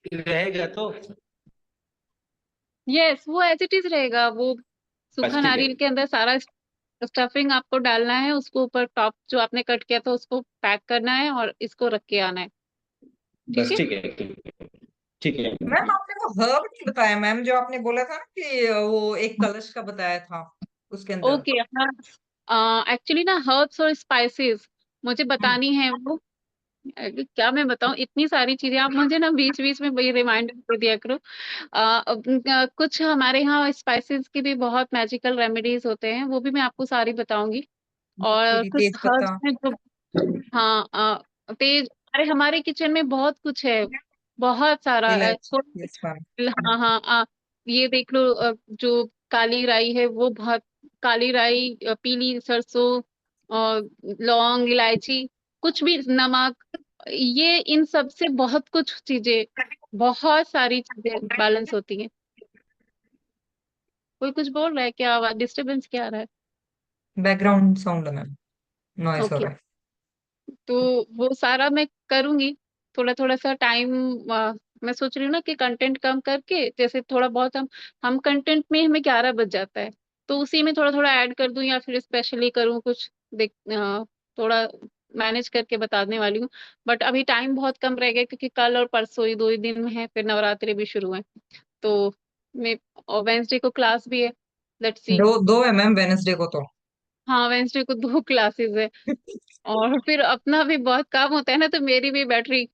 रहेगा तो यस, वो एज इट इज रहेगा वो। बस सूखा ठीक है। नारियल के अंदर सारा स्टफिंग आपको डालना है, उसको ऊपर टॉप जो आपने कट किया था उसको पैक करना है और इसको रख के आना है। ठीक बस है। ठीक है, ठीक है, ठीक है। मैम आपने वो हर्ब नहीं बताया मैम, जो आपने बोला था ना कि वो एक कलश का बताया था उसके अंदर। ओके, हाँ, एक्चुअली ना हर्ब्स और स्पाइसेस मुझे हम्म। बतानी है वो। क्या मैं बताऊं, इतनी सारी चीजें, आप मुझे ना बीच बीच में वही रिमाइंडर कर दिया करो। कुछ हमारे यहाँ स्पाइसेस की भी बहुत मैजिकल रेमेडीज होते हैं, वो भी मैं आपको सारी बताऊंगी। और जैसे कुछ तेज पत्ता। हर्ब्स में जो, हाँ, तेज, अरे हमारे किचन में बहुत कुछ है, बहुत सारा इलायची। Yes ma'am. हाँ हाँ, ये देख लो, जो काली राई है वो बहुत, काली राई, पीली सरसों, और लौंग, इलायची, कुछ भी, नमक, ये इन सब से बहुत कुछ चीजें, बहुत सारी चीजें बैलेंस होती हैं। कोई कुछ बोल रहा है क्या? आवाज डिस्टरबेंस क्या आ रहा है? बैकग्राउंड साउंड है मैम, नॉइस हो ओके, रहा है। तो वो सारा मैं करूंगी। थोड़ा थोड़ा सा टाइम, मैं सोच रही हूँ ना कि कंटेंट कम करके, जैसे थोड़ा बहुत हम कंटेंट में हमें 11 बज जाता है, तो उसी में थोड़ा थोड़ा ऐड कर दूं या फिर स्पेशली करूँ कुछ, देख, थोड़ा मैनेज करके बताने वाली हूँ। बट अभी टाइम बहुत कम रह गया, क्योंकि कल और परसों ही 2 ही दिन में है, फिर नवरात्रि भी शुरू है। तो मैं, और वेंसडे को क्लास भी है, लेट्स सी। दो दो है मैम वेनेसडे को तो। हाँ, वेंसडे को 2 क्लासेस है, और फिर अपना भी बहुत काम होता है ना, तो मेरी भी बैटरी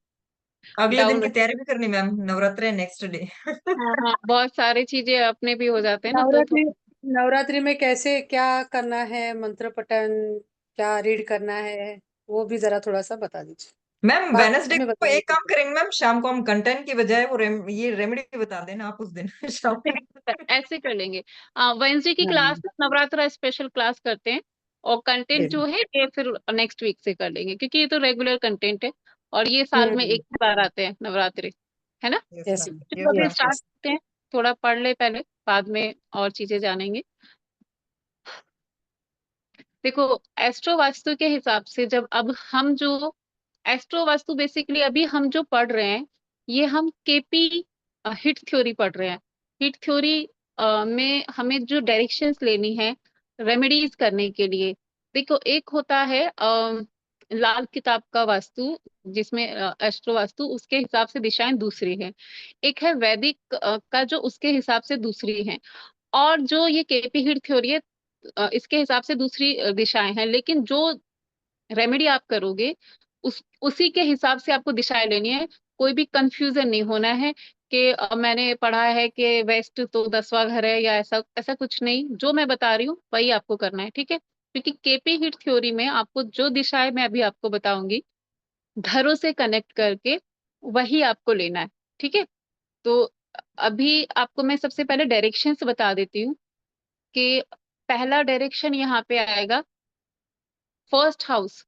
अगले दिन डाउन। की तैयारी भी करनी मैम, नवरात्र नेक्स्ट डे। हाँ हाँ, बहुत सारी चीजें अपने भी हो जाते हैं ना, तो नवरात्रि, नवरात्रि में कैसे क्या करना है, मंत्र पठन क्या रीड करना है, वो भी जरा थोड़ा सा बता दीजिए। मैम बाद वेनेसडे में को बताइए एक काम तो। करेंगे मैम, शाम को हम कंटेंट की बजाय वो ये रेमेडी बता देना आप उस दिन शाम को। ऐसे कर लेंगे। वेंसडे की क्लास हाँ, नवरात्रा स्पेशल क्लास करते हैं, और कंटेंट जो बिल्कुल। है ये फिर नेक्स्ट वीक से कर लेंगे, क्योंकि ये तो रेगुलर कंटेंट है, और ये साल में हम्म। एक ही बार आते हैं नवरात्रि, है ना। यस यस, मैम, चलो यस अभी मैम। स्टार्ट करते हैं, थोड़ा पढ़ ले पहले, बाद में और चीजें जानेंगे। देखो, एस्ट्रो वास्तु के हिसाब से, जब अब हम जो एस्ट्रो वास्तु बेसिकली अभी हम जो पढ़ रहे हैं, ये हम केपी हिट थ्योरी पढ़ रहे हैं। हिट थ्योरी में हमें जो डायरेक्शंस लेनी है रेमेडीज करने के लिए, देखो, एक होता है लाल किताब का वास्तु, जिसमें एस्ट्रो वास्तु उसके हिसाब से दिशाएं दूसरी है। एक है वैदिक का, जो उसके हिसाब से दूसरी है। और जो ये केपी हिट थ्योरी है, इसके हिसाब से दूसरी दिशाएं हैं, लेकिन जो रेमेडी आप करोगे उसी के हिसाब से आपको दिशाएं लेनी है। कोई भी कंफ्यूजन नहीं होना है कि मैंने पढ़ा है कि वेस्ट तो 10वां घर है, या ऐसा ऐसा कुछ नहीं, जो मैं बता रही हूँ वही आपको करना है, ठीक है। क्योंकि केपी हिट थ्योरी में आपको जो दिशाएं मैं अभी आपको बताऊंगी, घरों से कनेक्ट करके वही आपको लेना है, ठीक है। तो अभी आपको मैं सबसे पहले डायरेक्शंस बता देती हूँ कि पहला डायरेक्शन यहाँ पे आएगा, फर्स्ट हाउस।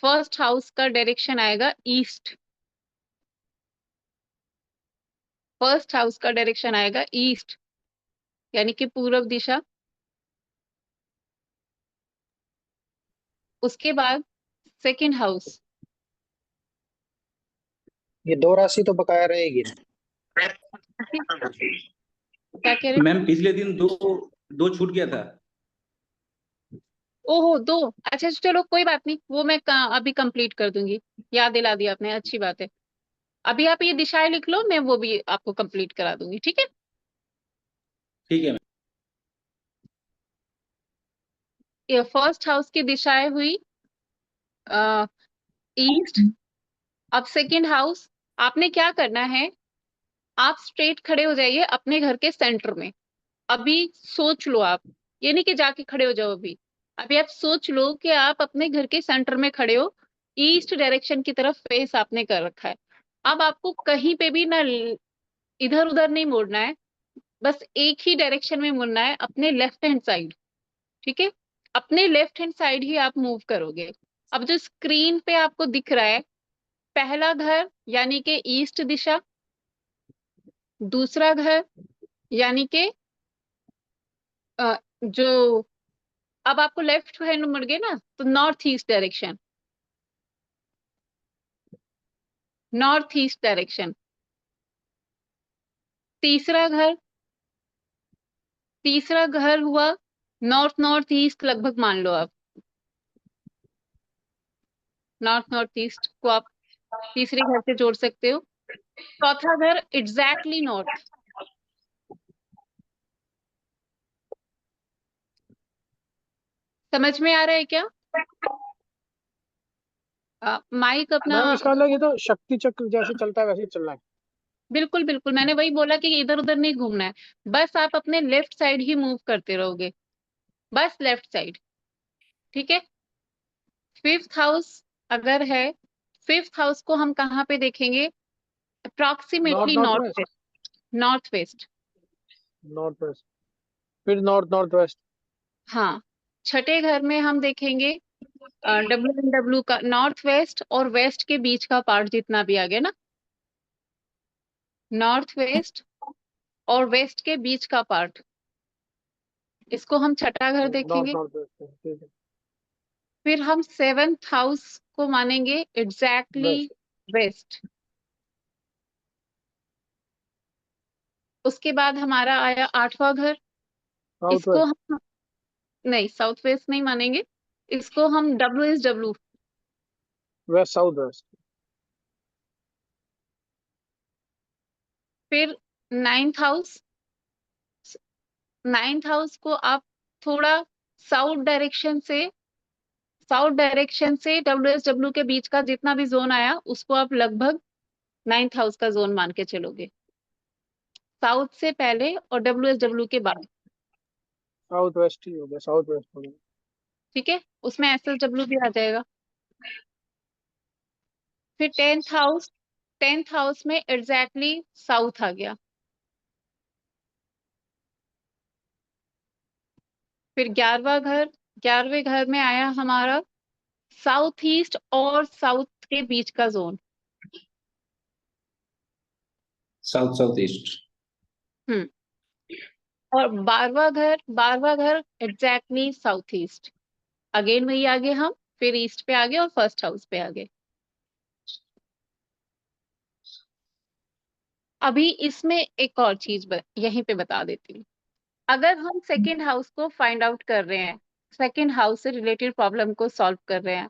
फर्स्ट हाउस का डायरेक्शन आएगा ईस्ट। फर्स्ट हाउस का डायरेक्शन आएगा ईस्ट, यानी कि पूर्व दिशा। उसके बाद सेकंड हाउस। ये दो राशि तो बकाया रहेगी ना? क्या कह रहे हैं? मैम पिछले दिन दो दो छूट गया था। ओहो, दो, अच्छा चलो कोई बात नहीं, वो मैं अभी कंप्लीट कर दूंगी। याद दिला दिया आपने, अच्छी बात है। अभी आप ये दिशाएं लिख लो, मैं वो भी आपको कंप्लीट करा दूंगी, ठीक है। ठीक है मैम। ये फर्स्ट हाउस की दिशाएं हुई ईस्ट। अब सेकंड हाउस, आपने क्या करना है, आप स्ट्रेट खड़े हो जाइए अपने घर के सेंटर में। अभी सोच लो आप, ये नहीं कि जाके खड़े हो जाओ अभी। अभी आप सोच लो कि आप अपने घर के सेंटर में खड़े हो, ईस्ट डायरेक्शन की तरफ फेस आपने कर रखा है। अब आपको कहीं पे भी ना इधर उधर नहीं मुड़ना है, बस एक ही डायरेक्शन में मुड़ना है, अपने लेफ्ट हैंड साइड, ठीक है। अपने लेफ्ट हैंड साइड ही आप मूव करोगे। अब जो स्क्रीन पे आपको दिख रहा है, पहला घर यानी कि ईस्ट दिशा, दूसरा घर यानी कि जो, अब आपको लेफ्ट हैंड मुड़ गए ना, तो north east direction, north east direction. तीसरा घर हुआ नॉर्थ नॉर्थ ईस्ट, लगभग मान लो आप नॉर्थ नॉर्थ ईस्ट को आप तीसरे घर से जोड़ सकते हो। चौथा घर एग्जैक्टली नॉर्थ। समझ में आ रहा है क्या? माइक अपना। मैम इसका मतलब ये तो शक्ति चक्र जैसे चलता है वैसे ही चलना है। बिल्कुल बिल्कुल, मैंने वही बोला कि इधर उधर नहीं घूमना है, बस आप अपने लेफ्ट साइड ही मूव करते रहोगे, बस लेफ्ट साइड। ठीक है। फिफ्थ हाउस अगर है, फिफ्थ हाउस को हम कहाँ पे देखेंगे? North approximately north north west. West. North west. North west, फिर नॉर्थ नॉर्थ वेस्ट। हाँ। छठे घर में हम देखेंगे डब्ल्यू का नॉर्थ वेस्ट और वेस्ट के बीच का पार्ट जितना भी आ गया ना, नॉर्थ वेस्ट और वेस्ट के बीच का पार्ट, इसको हम छठा घर नॉर्थ देखेंगे। नॉर्थ वेस्ट, ठीक है। फिर हम सेवेंथ हाउस को मानेंगे एग्जैक्टली वेस्ट। वेस्ट। उसके बाद हमारा आया आठवां घर। साउथ इसको वेस्ट। हम नहीं, साउथ वेस्ट नहीं मानेंगे, इसको हम डब्ल्यू। West south west. फिर नाइन्थ हाउस। नाइन्थ हाउस को आप थोड़ा साउथ डायरेक्शन से डब्ल्यू के बीच का जितना भी जोन आया उसको आप लगभग नाइन्थ हाउस का जोन मान के चलोगे, साउथ से पहले और डब्ल्यू के बाद। साउथ वेस्ट ही हो गया, साउथ वेस्ट हो गया। ठीक है, उसमें SSW भी आ जाएगा। फिर टेंथ हाउस में एग्जैक्टली साउथ आ गया। फिर 11वें घर में आया हमारा साउथ ईस्ट और साउथ के बीच का जोन। South south east. हम्म। और 12वां घर एग्जैक्टली साउथ ईस्ट। अगेन वही आगे हम फिर ईस्ट पे आगे और फर्स्ट हाउस पे आगे। अभी इसमें एक और चीज यहीं पे बता देती हूँ। अगर हम सेकेंड हाउस को फाइंड आउट कर रहे हैं, सेकेंड हाउस से रिलेटेड प्रॉब्लम को सॉल्व कर रहे हैं,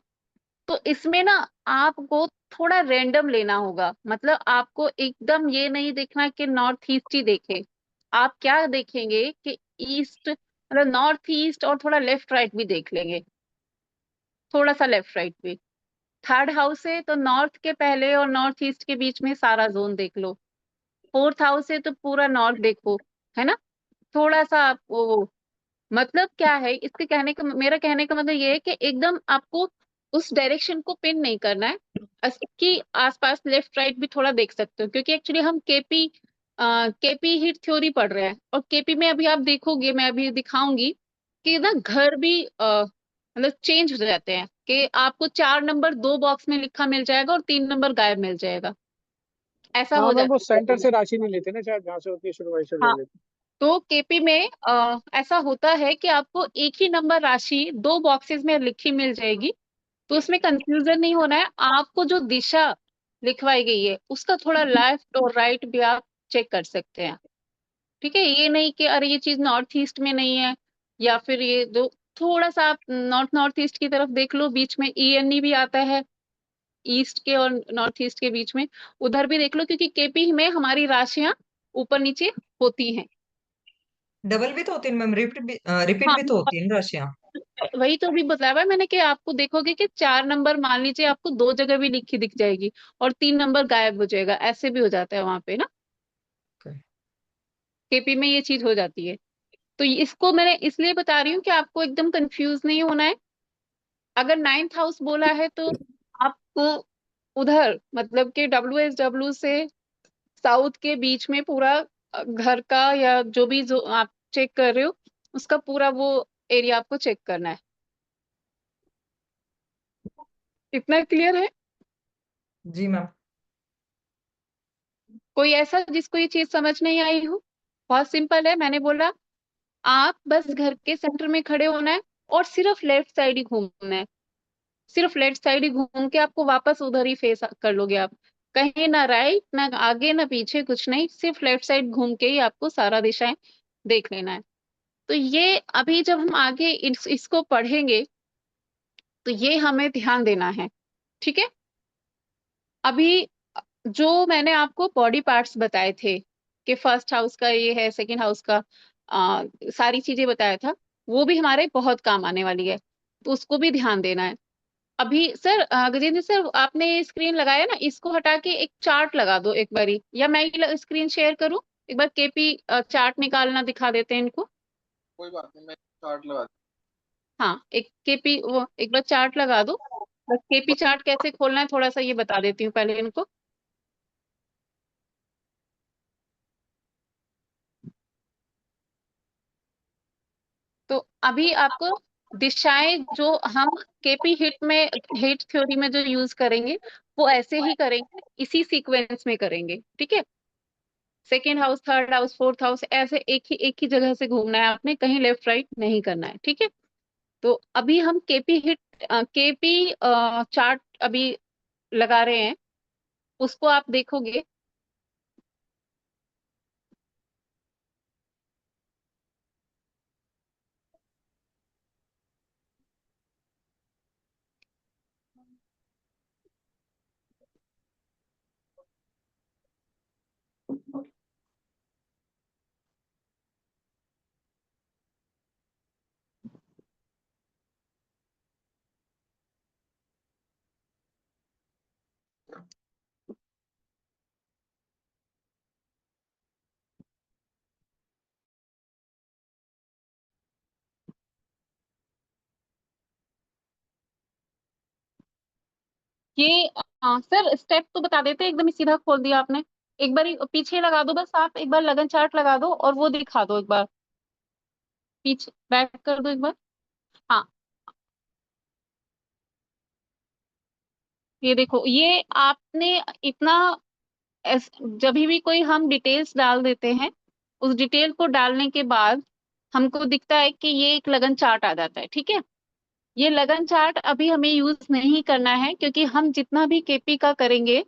तो इसमें ना आपको थोड़ा रैंडम लेना होगा। मतलब आपको एकदम ये नहीं देखना कि नॉर्थ ईस्ट ही देखे। आप क्या देखेंगे कि ईस्ट, मतलब नॉर्थ ईस्ट और थोड़ा लेफ्ट राइट भी देख लेंगे, थोड़ा सा लेफ्ट राइट भी। थर्ड हाउस है तो नॉर्थ के पहले और नॉर्थ ईस्ट के बीच में सारा जोन देख लो। फोर्थ हाउस है तो पूरा नॉर्थ देखो, है ना। थोड़ा सा आप वो, मतलब क्या है इसके कहने का, मेरा कहने का मतलब ये है कि एकदम आपको उस डायरेक्शन को पिन नहीं करना है। इसकी आसपास लेफ्ट राइट भी थोड़ा देख सकते हो, क्योंकि एक्चुअली हम केपी हिट थ्योरी पढ़ रहे हैं, और केपी में अभी आप देखोगे, मैं अभी दिखाऊंगी कि ना घर भी मतलब चेंज हो जाते हैं, कि आपको 4 नंबर 2 बॉक्स में लिखा मिल जाएगा और 3 नंबर गायब मिल जाएगा, ऐसा हाँ हो मैम, वो जाता सेंटर है। से राशि नहीं लेते ना, शायद जहाँ से होती है शुरू वहीं से ले हाँ, लेते तो केपी में ऐसा होता है कि आपको एक ही नंबर राशि 2 बॉक्सेस में लिखी मिल जाएगी, तो उसमें कंफ्यूजन नहीं होना है। आपको जो दिशा लिखवाई गई है उसका थोड़ा लेफ्ट और राइट भी आप चेक कर सकते हैं। ठीक है, ये नहीं कि अरे ये चीज नॉर्थ ईस्ट में नहीं है, या फिर ये दो, थोड़ा सा आप नॉर्थ ईस्ट की तरफ देख लो, बीच में ENE भी आता है, ईस्ट के और नॉर्थ ईस्ट के बीच में, उधर भी देख लो, क्योंकि केपी में हमारी राशियां ऊपर नीचे होती हैं। डबल भी तो होती है मैम, रिपीट हाँ, भी तो होती है ना राशियां। वही तो अभी बताया हुआ है मैंने कि आपको देखोगे कि 4 नंबर मान लीजिए आपको 2 जगह भी लिखी दिख जाएगी और 3 नंबर गायब हो जाएगा, ऐसे भी हो जाता है वहां पे ना। Okay. केपी में ये चीज हो जाती है। तो इसको मैंने इसलिए बता रही हूँ कि आपको एकदम कंफ्यूज नहीं होना है। अगर नाइन्थ हाउस बोला है तो आपको उधर मतलब कि WSW से साउथ के बीच में पूरा घर का या जो भी जो आप चेक कर रहे हो उसका पूरा वो एरिया आपको चेक करना है। इतना क्लियर है? जी मैम। कोई ऐसा जिसको ये चीज समझ नहीं आई हो? बहुत सिंपल है, मैंने बोला आप बस घर के सेंटर में खड़े होना है और सिर्फ लेफ्ट साइड ही घूमना है, सिर्फ लेफ्ट साइड ही घूम के आपको वापस उधर ही फेस कर लोगे आप। कहीं ना राइट ना आगे ना पीछे, कुछ नहीं, सिर्फ लेफ्ट साइड घूम के ही आपको सारा दिशाएं देख लेना है। तो ये अभी जब हम आगे इसको पढ़ेंगे तो ये हमें ध्यान देना है, ठीक है। अभी जो मैंने आपको बॉडी पार्ट्स बताए थे कि फर्स्ट हाउस का ये है, सेकंड हाउस का सारी चीजें बताया था, वो भी हमारे बहुत काम आने वाली है, तो उसको भी ध्यान देना है। अभी सर गजेंद्र सर, आपने स्क्रीन लगाया ना, इसको हटा के एक चार्ट लगा दो एक बारी, या मैं स्क्रीन शेयर करूं, एक बार केपी चार्ट निकालना दिखा देते हैं इनको। कोई बात नहीं, मैं चार्ट लगा हाँ, एक केपी वो एक बार चार्ट लगा दो। बस केपी चार्ट कैसे खोलना है थोड़ा सा ये बता देती हूँ पहले इनको। तो अभी आपको दिशाएं जो हम केपी हिट थ्योरी में जो यूज करेंगे वो ऐसे ही करेंगे, इसी सीक्वेंस में करेंगे, ठीक है। Second house, third house, fourth house, ऐसे एक ही जगह से घूमना है आपने, कहीं लेफ्ट राइट नहीं करना है, ठीक है। तो अभी हम केपी चार्ट अभी लगा रहे हैं, उसको आप देखोगे। ये सर स्टेप तो बता देते, एकदम ही सीधा खोल दिया आपने। एक बार पीछे लगा दो, बस आप एक बार लगन चार्ट लगा दो और वो दिखा दो एक बार, पीछे बैक कर दो एक बार। हाँ, ये देखो, ये आपने इतना जब भी कोई हम डिटेल्स डाल देते हैं, उस डिटेल को डालने के बाद हमको दिखता है कि ये एक लगन चार्ट आ जाता है, ठीक है। ये लगन चार्ट अभी हमें यूज नहीं करना है, क्योंकि हम जितना भी केपी का करेंगे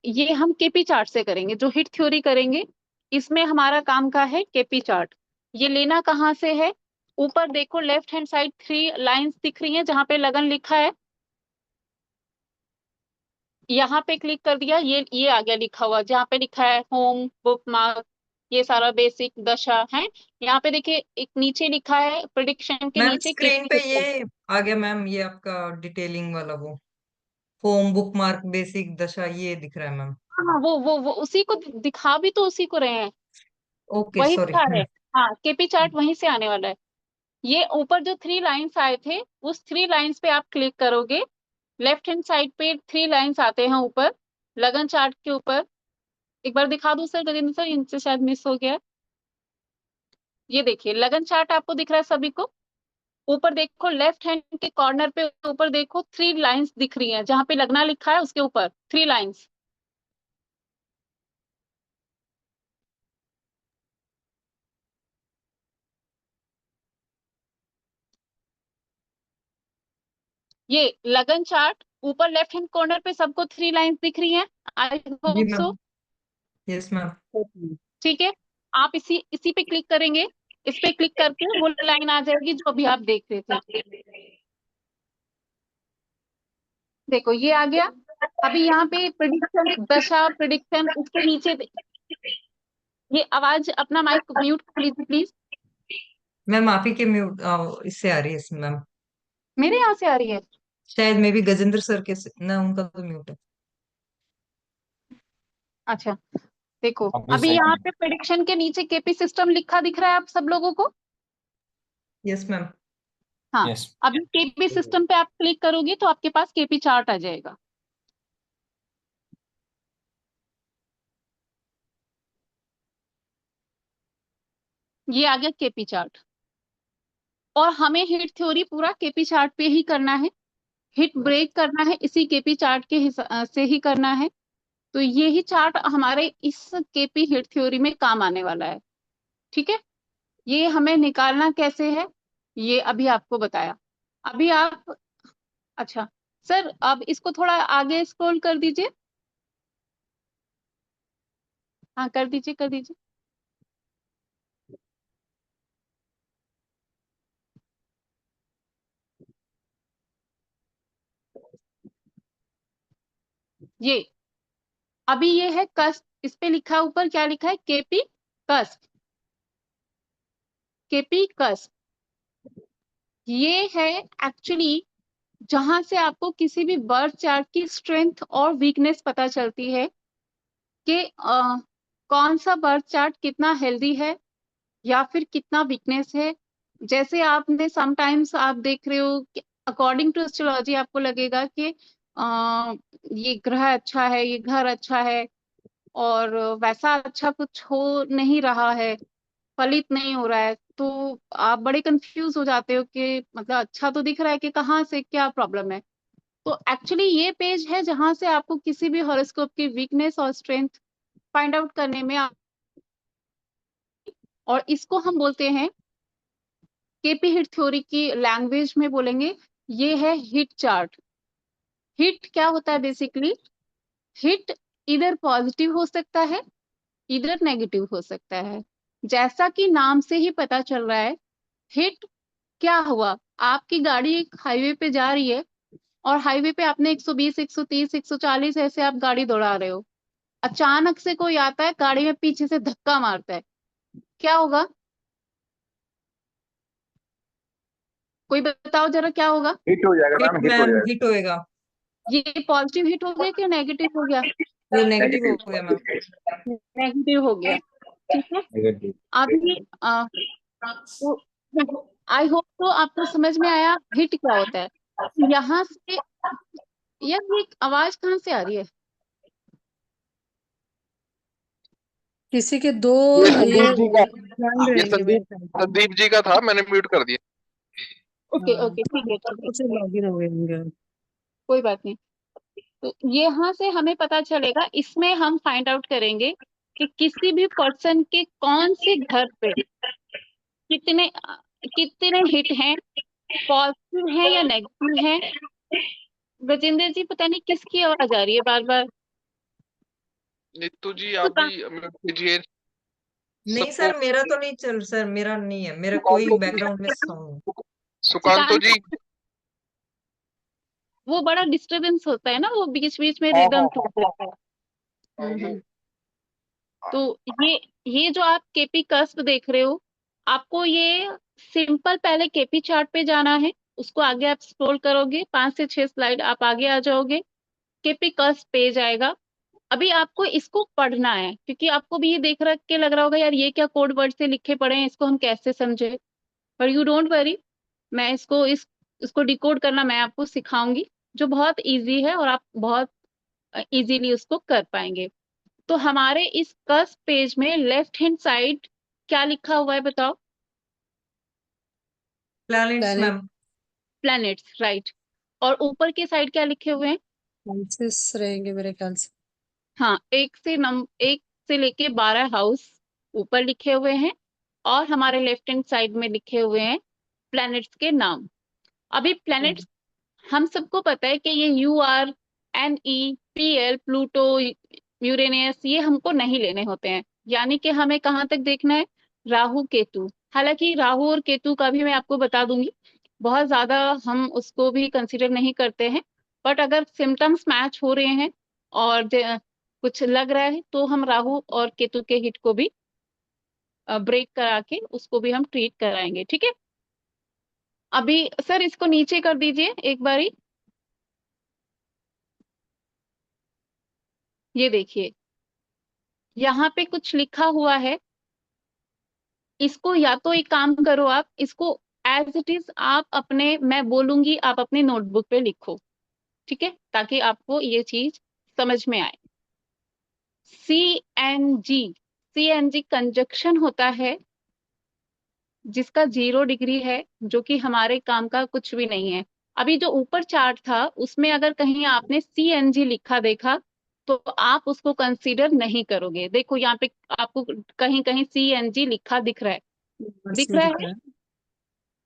ये हम केपी चार्ट से करेंगे, जो हिट थ्योरी करेंगे इसमें हमारा काम का है केपी चार्ट। ये लेना कहाँ से है, ऊपर देखो लेफ्ट हैंड साइड 3 लाइंस दिख रही हैं जहाँ पे लगन लिखा है, यहाँ पे क्लिक कर दिया, ये आ गया लिखा हुआ, जहाँ पे लिखा है होम, बुक मार्क, ये सारा बेसिक दशा है। यहाँ पे देखिए एक नीचे लिखा है प्रिडिक्शन के मैम नीचे स्क्रीन केपी पे लिखा है। ये आ गया मैम, ये आपका डिटेलिंग वाला वो होम बुक मार्क बेसिक दशा ये दिख रहा है मैम। हाँ, वो उसी को दिखा भी तो उसी को रहे हैं, ओके वही सॉरी। दिखा रहे हैं। हाँ, केपी चार्ट वहीं से आने वाला है। ये ऊपर जो 3 लाइंस आए थे, उस 3 लाइंस पे आप क्लिक करोगे, लेफ्ट हैंड साइड पे 3 लाइंस आते हैं ऊपर लगन चार्ट के ऊपर। एक बार दिखा दूं सर गजेंद्र सर, इनसे शायद मिस हो गया। ये देखिए लगन चार्ट आपको दिख रहा है सभी को। ऊपर देखो लेफ्ट हैंड के कॉर्नर पे ऊपर देखो 3 लाइंस दिख रही हैं, जहां पे लगना लिखा है उसके ऊपर 3 लाइंस। ये लगन चार्ट ऊपर लेफ्ट हैंड कॉर्नर पे सबको 3 लाइंस दिख रही हैं, आई जी hope ma'am. So. Yes ma'am. ठीक है, आप इसी इसी पे क्लिक करेंगे, इस पे क्लिक करके वो लाइन आ जाएगी जो अभी आप देख रहे थे। देखो ये आ गया। अभी यहाँ पे प्रिडिक्शन दशा, प्रिडिक्शन, उसके नीचे ये आवाज, अपना माइक म्यूट कर लीजिए प्लीज। मैम आप ही के म्यूट इससे आ रही है मैम। मेरे यहाँ से आ रही है? शायद मे भी गजेंद्र सर के ना, उनका तो म्यूट है। अच्छा, देखो अभी अभी सही यहाँ है। पे प्रिडिक्शन के नीचे केपी सिस्टम लिखा दिख रहा है आप सब लोगों को। Yes ma'am. हाँ, यस। अभी केपी सिस्टम पे आप क्लिक करोगे तो आपके पास केपी चार्ट आ जाएगा। ये आ गया केपी चार्ट। और हमें हिट थ्योरी पूरा केपी चार्ट पे ही करना है, हिट ब्रेक करना है इसी केपी चार्ट के से ही करना है। तो ये ही चार्ट हमारे इस केपी हिट थ्योरी में काम आने वाला है, ठीक है। ये हमें निकालना कैसे है ये अभी आपको बताया। अभी आप, अच्छा सर अब इसको थोड़ा आगे स्क्रॉल कर दीजिए। हाँ कर दीजिए, कर दीजिए। ये अभी ये है कस्प, इस पे लिखा है ऊपर, क्या लिखा है? KP cusp, KP cusp. ये है एक्चुअली जहां से आपको किसी भी बर्थ चार्ट की स्ट्रेंथ और वीकनेस पता चलती है कि कौन सा बर्थ चार्ट कितना हेल्दी है या फिर कितना वीकनेस है। जैसे आपने समटाइम्स आप देख रहे हो कि अकॉर्डिंग टू एस्ट्रोलॉजी आपको लगेगा कि ये ग्रह अच्छा है, ये घर अच्छा है, और वैसा अच्छा कुछ हो नहीं रहा है, फलित नहीं हो रहा है, तो आप बड़े कंफ्यूज हो जाते हो कि मतलब अच्छा तो दिख रहा है कि कहाँ से क्या प्रॉब्लम है। तो एक्चुअली ये पेज है जहां से आपको किसी भी हॉरोस्कोप की वीकनेस और स्ट्रेंथ फाइंड आउट करने में और इसको हम बोलते हैं केपी हिट थ्योरी की लैंग्वेज में बोलेंगे, ये है हिट चार्ट। हिट क्या होता है बेसिकली? हिट इधर पॉजिटिव हो सकता है, इधर नेगेटिव हो सकता है। जैसा कि नाम से ही पता चल रहा है, हिट क्या हुआ, आपकी गाड़ी एक हाईवे पे जा रही है और हाईवे पे आपने 120, 130, 140 ऐसे आप गाड़ी दौड़ा रहे हो, अचानक से कोई आता है गाड़ी में पीछे से धक्का मारता है, क्या होगा? कोई बताओ जरा क्या होगा? हिट हो जाएगा हिट मैम, हिट हो मैम, जाएगा। हिट होएगा। ये पॉजिटिव हिट हो गया कि नेगेटिव हो गया? ये नेगेटिव हो गया मैम। नेगेटिव हो गया, ठीक है। नेगेटिव। अभी आई होप तो आपको समझ में आया हिट क्या होता है। यहाँ से यार ये आवाज कहाँ से आ रही है? किसी के दो ये ये संदीप जी का, ज्वाइन ये रहेंगे मेरे संदीप ख्याल से। संदीप जी का था, मैंने म्यूट कर दिया। ओके हाँ, ओके, ठीक है ठीक है, कुछ लॉगिन हो गए होंगे। कोई बात नहीं। तो यहाँ से हमें पता चलेगा, इसमें हम फाइंड आउट करेंगे कि किसी भी पर्सन के कौन से घर पे कितने कितने हिट हैं, पॉजिटिव हैं या नेगेटिव हैं। ब्रजेंद्र जी पता नहीं किसकी आवाज आ रही है बार बार। नीतू जी आप भी म्यूट कीजिए। नहीं सबको सर, मेरा तो नहीं चल, सर मेरा नहीं है, मेरा कोई बैकग्राउंड में साउंड। सुकांतो जी। वो बड़ा डिस्टरबेंस होता है ना, वो बीच बीच में हाँ रिदम हाँ टूट जाता है। हाँ, वो तो ये जो आप केपी कस्प देख रहे हो, आपको ये सिंपल पहले केपी चार्ट पे जाना है, उसको आगे आप स्क्रॉल करोगे 5 से 6 स्लाइड आप आगे आ जाओगे, केपी कस्प पेज आएगा। अभी आपको इसको पढ़ना है क्योंकि आपको भी ये देख रख के लग रहा होगा यार ये क्या कोड वर्ड से लिखे पड़े हैं, इसको हम कैसे समझे। पर यू डोंट वरी, मैं इसको डिकोड करना मैं आपको सिखाऊंगी, जो बहुत इजी है और आप बहुत इजीली उसको कर पाएंगे। तो हमारे इस कस्प पेज में लेफ्ट हैंड साइड क्या लिखा हुआ है बताओ? Planets planet ma'am. Planets, right. और ऊपर के साइड क्या लिखे हुए हैं? हाउसेस रहेंगे मेरे ख्याल से। हाँ, 1 से लेके 12 हाउस ऊपर लिखे हुए हैं, और हमारे लेफ्ट हैंड साइड में लिखे हुए हैं प्लैनेट्स के नाम। अभी प्लैनेट्स हम सबको पता है कि ये URNEPL, प्लूटो, यूरेनियस, ये हमको नहीं लेने होते हैं। यानी कि हमें कहाँ तक देखना है? राहु केतु। हालांकि राहु और केतु का भी मैं आपको बता दूंगी, बहुत ज्यादा हम उसको भी कंसीडर नहीं करते हैं। बट अगर सिम्टम्स मैच हो रहे हैं और कुछ लग रहा है तो हम राहु और केतु के हिट को भी ब्रेक करा के उसको भी हम ट्रीट कराएंगे, ठीक है। अभी सर इसको नीचे कर दीजिए एक बारी। ये देखिए यहाँ पे कुछ लिखा हुआ है, इसको या तो एक काम करो, आप इसको एज इट इज आप अपने, मैं बोलूंगी आप अपनी नोटबुक पे लिखो, ठीक है, ताकि आपको ये चीज समझ में आए। CNG कंजक्शन होता है जिसका 0 डिग्री है, जो कि हमारे काम का कुछ भी नहीं है। अभी जो ऊपर चार्ट था उसमें अगर कहीं आपने CNG लिखा देखा तो आप उसको कंसीडर नहीं करोगे। देखो यहाँ पे आपको कहीं कहीं CNG लिखा दिख रहा है, मार्स दिख में रहा दिख है। रहा है।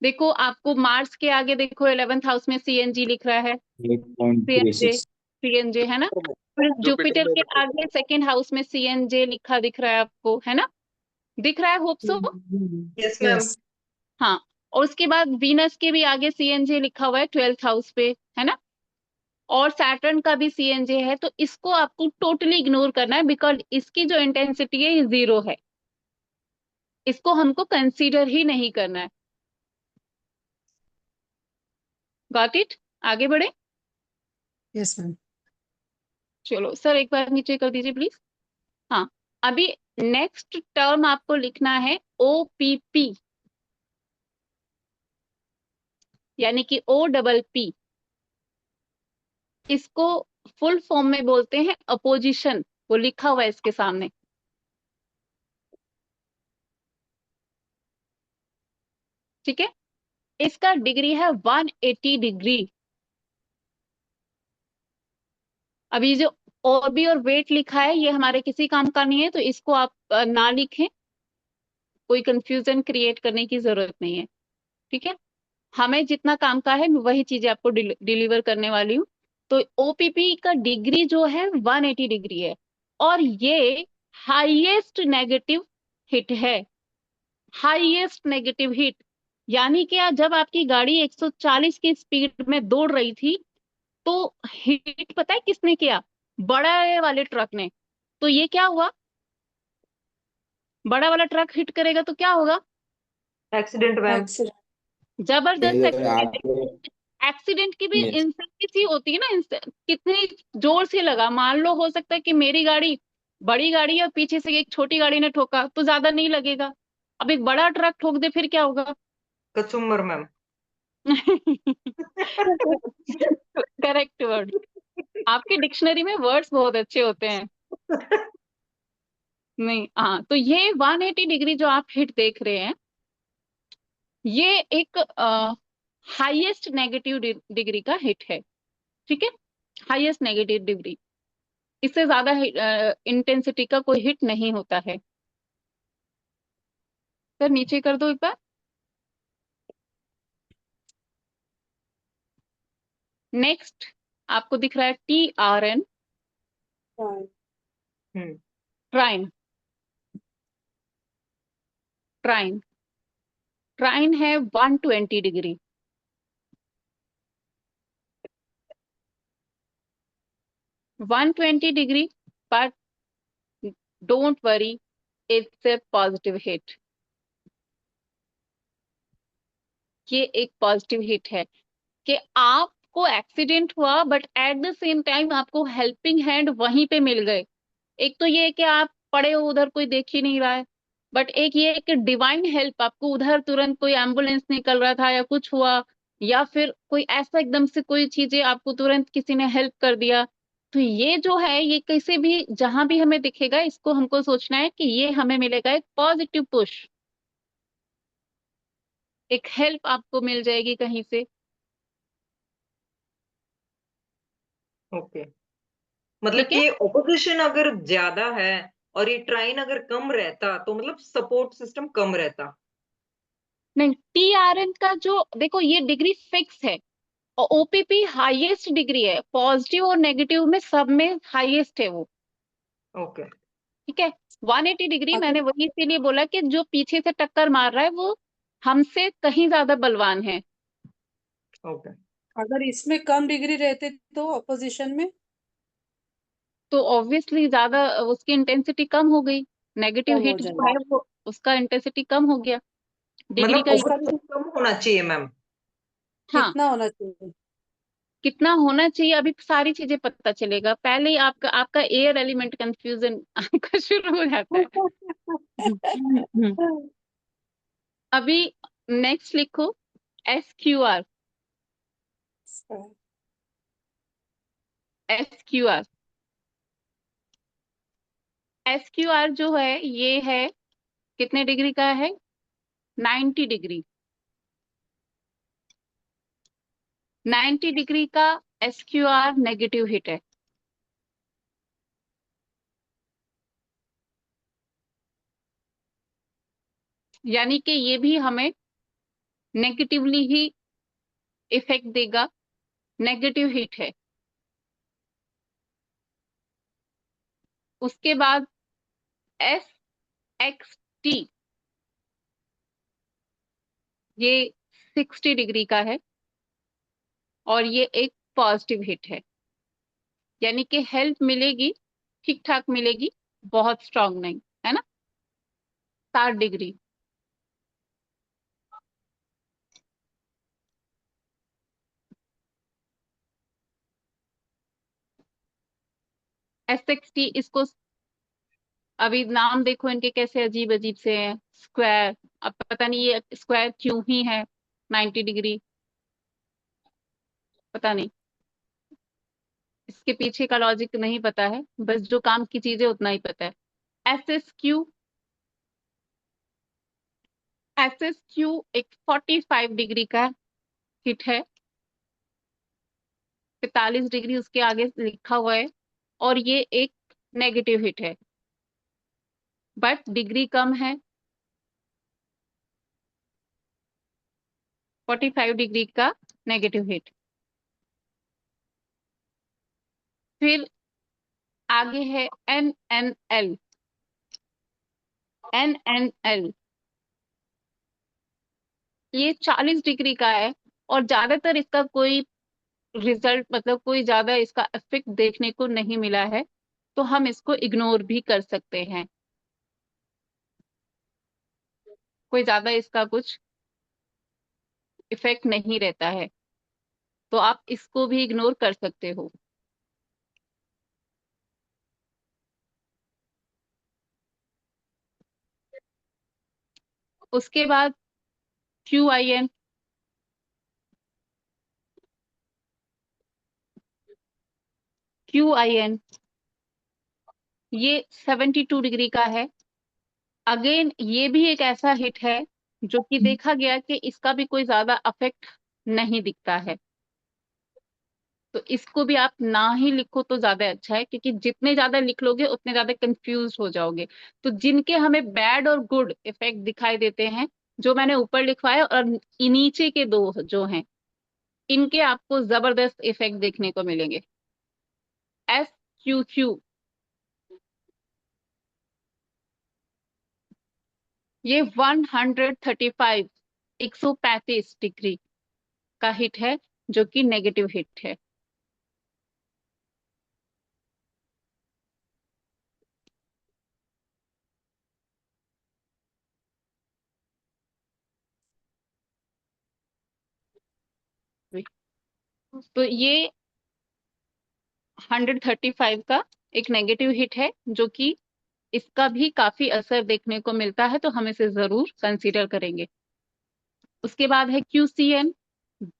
देखो आपको मार्स के आगे देखो 11th हाउस में CNG लिख रहा है, CNG 8.36 CNJ है ना, फिर जुपिटर जुपिटर में के आगे सेकंड हाउस में CNJ लिखा दिख रहा है आपको, है ना, दिख रहा है, hope so. Yes ma'am. Yes हाँ, और उसके बाद वीनस के भी आगे CNJ लिखा हुआ है 12th हाउस पे, है ना, और सैटर्न का भी CNJ है, तो इसको आपको टोटली इग्नोर करना है, बिकॉज इसकी जो इंटेंसिटी है ये 0 है, इसको हमको कंसीडर ही नहीं करना है। Got it? आगे बढ़े। Yes ma'am. चलो सर एक बार नीचे कर दीजिए प्लीज। हाँ, अभी नेक्स्ट टर्म आपको लिखना है OPP, यानी कि OPP। इसको फुल फॉर्म में बोलते हैं अपोजिशन, वो लिखा हुआ है इसके सामने। ठीक है, इसका डिग्री है 180 डिग्री। अभी जो OB और वेट लिखा है ये हमारे किसी काम का नहीं है, तो इसको आप ना लिखें, कोई कंफ्यूजन क्रिएट करने की जरूरत नहीं है। ठीक है, हमें जितना काम का है मैं वही चीजें आपको डिलीवर करने वाली हूँ। तो OPP का डिग्री जो है 180 डिग्री है, और ये हाईएस्ट नेगेटिव हिट है, हाईएस्ट नेगेटिव हिट। यानी कि जब आपकी गाड़ी 140 की स्पीड में दौड़ रही थी, तो हिट पता है किसने किया? बड़े वाले ट्रक ने। तो ये क्या हुआ, बड़ा वाला ट्रक हिट करेगा तो क्या होगा? Accident ma'am. एक्सीडेंट। जबरदस्त इधर आपको एक्सीडेंट की भी yes, इंसेंसिटी सी होती है ना, कितनी जोर से लगा। मान लो हो सकता है कि मेरी गाड़ी बड़ी गाड़ी है और पीछे से एक छोटी गाड़ी ने ठोका तो ज्यादा नहीं लगेगा, अब एक बड़ा ट्रक ठोक दे फिर क्या होगा? कचुम्बर मैम। Correct word. आपके डिक्शनरी में वर्ड्स बहुत अच्छे होते हैं। नहीं, हाँ, तो ये 180 डिग्री जो आप हिट देख रहे हैं, ये एक हाईएस्ट नेगेटिव डिग्री का हिट है। ठीक है, हाईएस्ट नेगेटिव डिग्री, इससे ज्यादा इंटेंसिटी का कोई हिट नहीं होता है। सर नीचे कर दो एक बार। नेक्स्ट आपको दिख रहा है TRN, हम्म। ट्राइन। ट्राइन ट्राइन है 120 degree. 120 degree, but don't worry, it's a positive hit. ये एक पॉजिटिव हिट है कि आपको एक्सीडेंट हुआ, but at the same time आपको हेल्पिंग हैंड वहीं पे मिल गए। एक तो ये है कि आप पड़े हो उधर, कोई देख ही नहीं रहा है, बट एक ये है कि डिवाइन हेल्प, आपको उधर तुरंत कोई एम्बुलेंस निकल रहा था या कुछ हुआ, या फिर कोई ऐसा एकदम से कोई चीजें आपको तुरंत किसी ने हेल्प कर दिया। तो ये जो है, ये किसी भी जहां भी हमें दिखेगा, इसको हमको सोचना है कि ये हमें मिलेगा एक पॉजिटिव पुश, एक हेल्प आपको मिल जाएगी कहीं से। ओके, मतलब ठीक है, कि ऑपोजिशन अगर ज्यादा है और ये ट्राइन अगर कम रहता तो मतलब सपोर्ट सिस्टम कम रहता। नहीं, TRN का जो देखो ये डिग्री फिक्स है, और OPP हाईएस्ट डिग्री है, पॉजिटिव और नेगेटिव में सब में हाईएस्ट है वो। ओके। ठीक है, 180 डिग्री, अगर मैंने वही इसीलिए बोला कि जो पीछे से टक्कर मार रहा है वो हमसे कहीं ज्यादा बलवान है। ओके, अगर इसमें कम डिग्री रहते तो अपोजिशन में तो ऑब्वियसली ज्यादा उसकी इंटेंसिटी कम हो गई, नेगेटिव कम हो हिट जो जाएगा। है वो उसका इंटेंसिटी कम हो गया, डिग्री मतलब का। इसका ऑपोजिशन कम होना चाहिए मैम। हाँ, कितना होना चाहिए? कितना होना चाहिए अभी सारी चीजें पता चलेगा, पहले ही आपका आपका एयर एलिमेंट कंफ्यूजन आपका शुरू हो जाता है। अभी नेक्स्ट लिखो SQR। SQR SQR जो है ये है कितने डिग्री का है? 90 डिग्री। 90 डिग्री का SQR नेगेटिव हिट है। यानी कि ये भी हमें नेगेटिवली ही इफेक्ट देगा, नेगेटिव हिट है। उसके बाद SXT, ये 60 डिग्री का है और ये एक पॉजिटिव हिट है, यानी कि हेल्प मिलेगी, ठीक ठाक मिलेगी, बहुत स्ट्रांग नहीं, है ना। 60 डिग्री। SXT, इसको अभी नाम देखो इनके कैसे अजीब अजीब से हैं। स्क्वायर, अब पता नहीं ये स्क्वायर क्यों ही है 90 डिग्री, पता नहीं, इसके पीछे का लॉजिक नहीं पता है, बस जो काम की चीजें उतना ही पता है। SSQ, SSQ एक 45 डिग्री का हिट है, 45 डिग्री उसके आगे लिखा हुआ है, और ये एक नेगेटिव हिट है, बट डिग्री कम है, 45 डिग्री का नेगेटिव हिट। फिर आगे है NNL। NNL ये 40 डिग्री का है, और ज्यादातर इसका कोई रिजल्ट, मतलब कोई ज्यादा इसका इफेक्ट देखने को नहीं मिला है, तो हम इसको इग्नोर भी कर सकते हैं, कोई ज्यादा इसका कुछ इफेक्ट नहीं रहता है, तो आप इसको भी इग्नोर कर सकते हो। उसके बाद QIN, QIN ये 72 डिग्री का है। अगेन ये भी एक ऐसा हिट है जो कि देखा गया कि इसका भी कोई ज्यादा अफेक्ट नहीं दिखता है, तो इसको भी आप ना ही लिखो तो ज्यादा अच्छा है, क्योंकि जितने ज्यादा लिख लोगे उतने ज्यादा कंफ्यूज हो जाओगे। तो जिनके हमें बैड और गुड इफेक्ट दिखाई देते हैं, जो मैंने ऊपर लिखवाए, और नीचे के दो जो हैं, इनके आपको जबरदस्त इफेक्ट देखने को मिलेंगे। SQQ ये 135, 135 डिग्री का हिट है, जो कि नेगेटिव हिट है। तो ये 135 का एक नेगेटिव हिट है, जो कि इसका भी काफी असर देखने को मिलता है, तो हम इसे जरूर कंसीडर करेंगे। उसके बाद है QCN,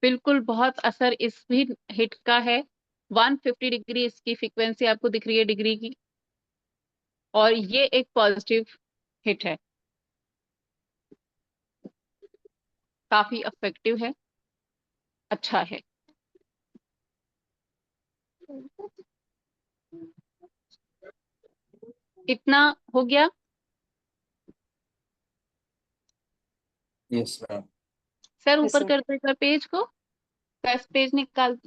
बिल्कुल बहुत असर इस भी हिट का है, 150 डिग्री इसकी फ्रीक्वेंसी आपको दिख रही है डिग्री की, और ये एक पॉजिटिव हिट है, काफी इफेक्टिव है, अच्छा है। इतना हो गया। Yes ma'am. सर Yes, ऊपर sir. कर देगा पेज को, फर्स्ट पेज निकाल,